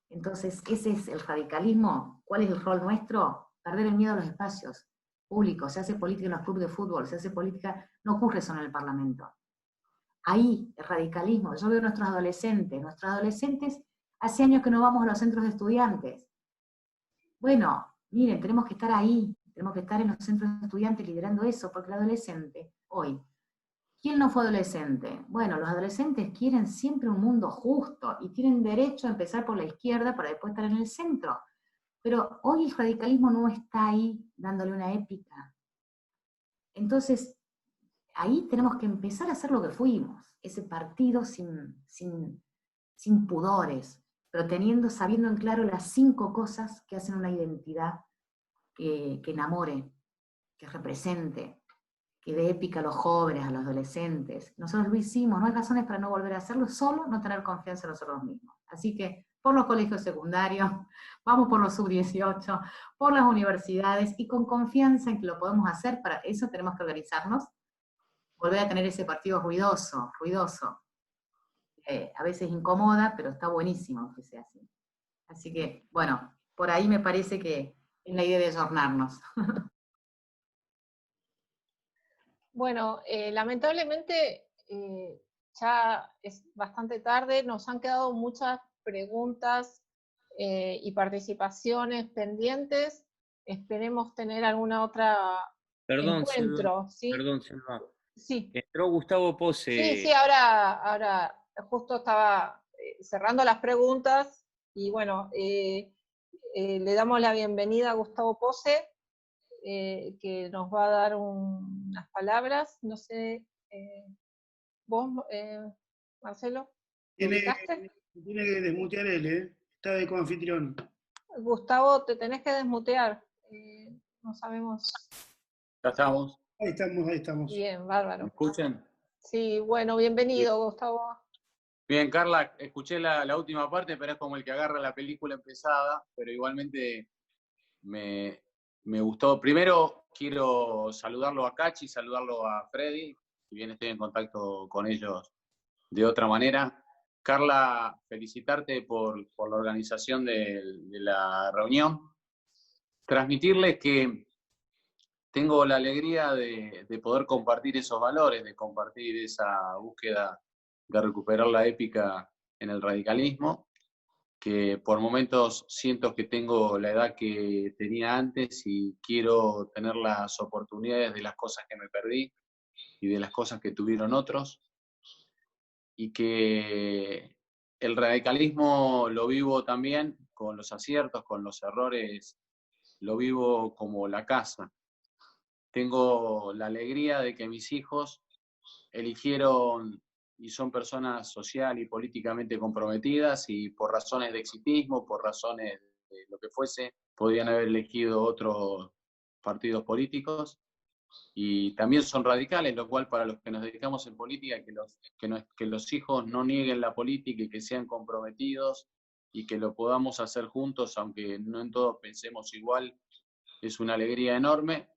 Entonces, ese es el radicalismo. ¿Cuál es el rol nuestro? Perder el miedo a los espacios públicos. Se hace política en los clubes de fútbol, se hace política, no ocurre eso en el Parlamento. Ahí, el radicalismo. Yo veo a nuestros adolescentes hace años que no vamos a los centros de estudiantes. Bueno, miren, tenemos que estar ahí, tenemos que estar en los centros de estudiantes liderando eso, porque el adolescente, hoy, ¿quién no fue adolescente? Bueno, los adolescentes quieren siempre un mundo justo y tienen derecho a empezar por la izquierda para después estar en el centro. Pero hoy el radicalismo no está ahí dándole una épica. Entonces, ahí tenemos que empezar a hacer lo que fuimos, ese partido sin pudores, pero sabiendo en claro las 5 cosas que hacen una identidad que enamore, que represente, que dé épica a los jóvenes, a los adolescentes. Nosotros lo hicimos, no hay razones para no volver a hacerlo, solo no tener confianza en nosotros mismos. Así que por los colegios secundarios, vamos por los sub-18, por las universidades, y con confianza en que lo podemos hacer. Para eso tenemos que organizarnos, volver a tener ese partido ruidoso. A veces incomoda, pero está buenísimo que sea así. Así que, bueno, por ahí me parece que es la idea de ayornarnos. Bueno, lamentablemente ya es bastante tarde, nos han quedado muchas preguntas y participaciones pendientes. Esperemos tener alguna otra encuentro. ¿Sí? Perdón, Selva. Sí. Entró Gustavo Pose. Sí, ahora justo estaba cerrando las preguntas y bueno, le damos la bienvenida a Gustavo Pose, que nos va a dar unas palabras. No sé, vos, Marcelo, ¿te ubicaste? Tiene que desmutear él, está de coanfitrión. Gustavo, te tenés que desmutear. No sabemos. Ya estamos. Ahí estamos. Bien, bárbaro. ¿Me escuchan? Sí, bueno, bienvenido, Bien. Gustavo. Bien, Carla, escuché la última parte, pero es como el que agarra la película empezada, pero igualmente me gustó. Primero quiero saludarlo a Cachi, saludarlo a Freddy, si bien estoy en contacto con ellos de otra manera. Carla, felicitarte por la organización de la reunión. Transmitirles que tengo la alegría de poder compartir esos valores, de compartir esa búsqueda de recuperar la épica en el radicalismo, que por momentos siento que tengo la edad que tenía antes y quiero tener las oportunidades de las cosas que me perdí y de las cosas que tuvieron otros, y que el radicalismo lo vivo también con los aciertos, con los errores, lo vivo como la casa. Tengo la alegría de que mis hijos eligieron y son personas social y políticamente comprometidas, y por razones de exitismo, por razones de lo que fuese, podían haber elegido otros partidos políticos, y también son radicales, lo cual para los que nos dedicamos en política, que los hijos no nieguen la política y que sean comprometidos y que lo podamos hacer juntos, aunque no en todos pensemos igual, es una alegría enorme.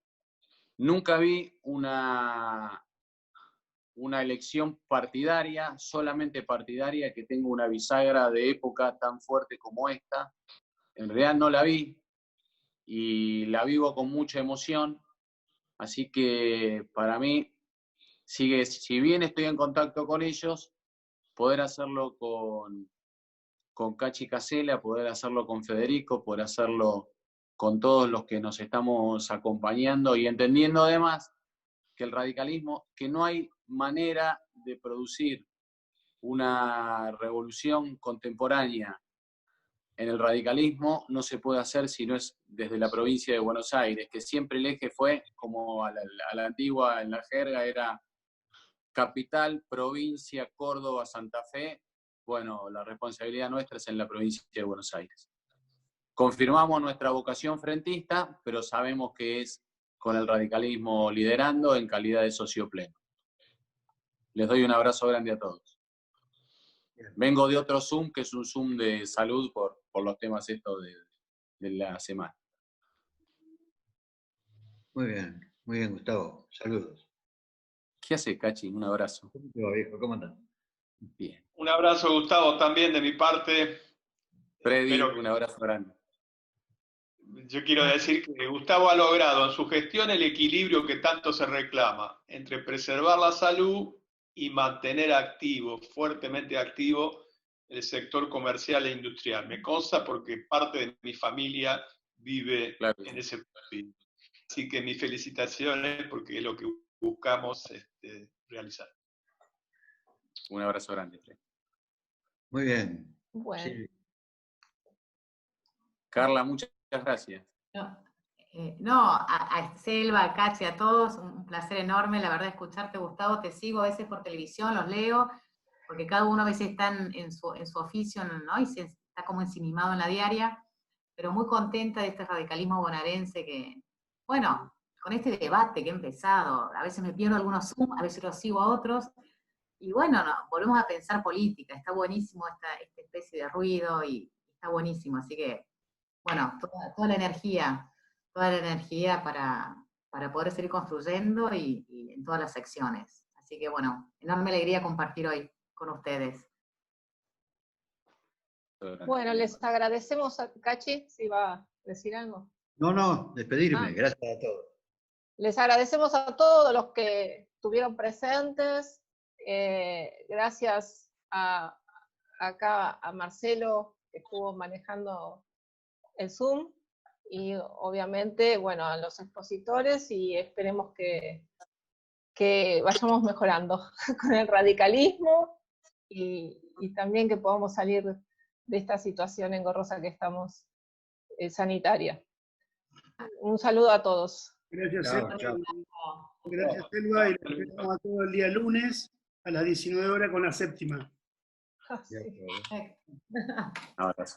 Nunca vi una elección partidaria, solamente partidaria, que tenga una bisagra de época tan fuerte como esta. En realidad no la vi y la vivo con mucha emoción, así que para mí sigue, si bien estoy en contacto con ellos, poder hacerlo con Cachi Casela, poder hacerlo con Federico, poder hacerlo con todos los que nos estamos acompañando y entendiendo además que el radicalismo, que no hay manera de producir una revolución contemporánea en el radicalismo, no se puede hacer si no es desde la provincia de Buenos Aires, que siempre el eje fue, como a la antigua, en la jerga, era capital, provincia, Córdoba, Santa Fe. Bueno, la responsabilidad nuestra es en la provincia de Buenos Aires. Confirmamos nuestra vocación frentista, pero sabemos que es con el radicalismo liderando en calidad de socio pleno. Les doy un abrazo grande a todos. Vengo de otro Zoom, que es un Zoom de salud por los temas estos de la semana. Muy bien, Gustavo. Saludos. ¿Qué hace, Cachi? Un abrazo. ¿Cómo te va, viejo? ¿Cómo andás? Bien. Un abrazo, Gustavo, también de mi parte. Freddy, un abrazo grande. Yo quiero decir que Gustavo ha logrado en su gestión el equilibrio que tanto se reclama entre preservar la salud y mantener activo, fuertemente activo, el sector comercial e industrial. Me consta porque parte de mi familia vive en ese país. Así que mis felicitaciones, porque es lo que buscamos realizar. Un abrazo grande, Freddy. Muy bien. Bueno. Sí. Carla, muchas gracias. A Selva, a Cachi, a todos, un placer enorme, la verdad, escucharte, Gustavo. Te sigo a veces por televisión, los leo, porque cada uno a veces está en su oficio, ¿no? Y se está como ensimismado en la diaria, pero muy contenta de este radicalismo bonaerense que, bueno, este debate que ha empezado. A veces me pierdo algunos Zoom, a veces los sigo a otros, y bueno, volvemos a pensar política. Está buenísimo esta especie de ruido, y está buenísimo. Así que, bueno, toda la energía para poder seguir construyendo y en todas las secciones. Así que bueno, enorme alegría compartir hoy con ustedes. Bueno, les agradecemos a Cachi, si va a decir algo. No, despedirme, gracias a todos. Les agradecemos a todos los que estuvieron presentes. Gracias acá a Marcelo, que estuvo manejando el Zoom, y obviamente, bueno, a los expositores, y esperemos que vayamos mejorando con el radicalismo, y también que podamos salir de esta situación engorrosa que estamos sanitaria. Un saludo a todos. Gracias, Chao, Selva. chao. Gracias, Selva, y nos vemos a todos el día lunes a las 19 horas con la séptima. Sí.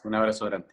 Un abrazo grande.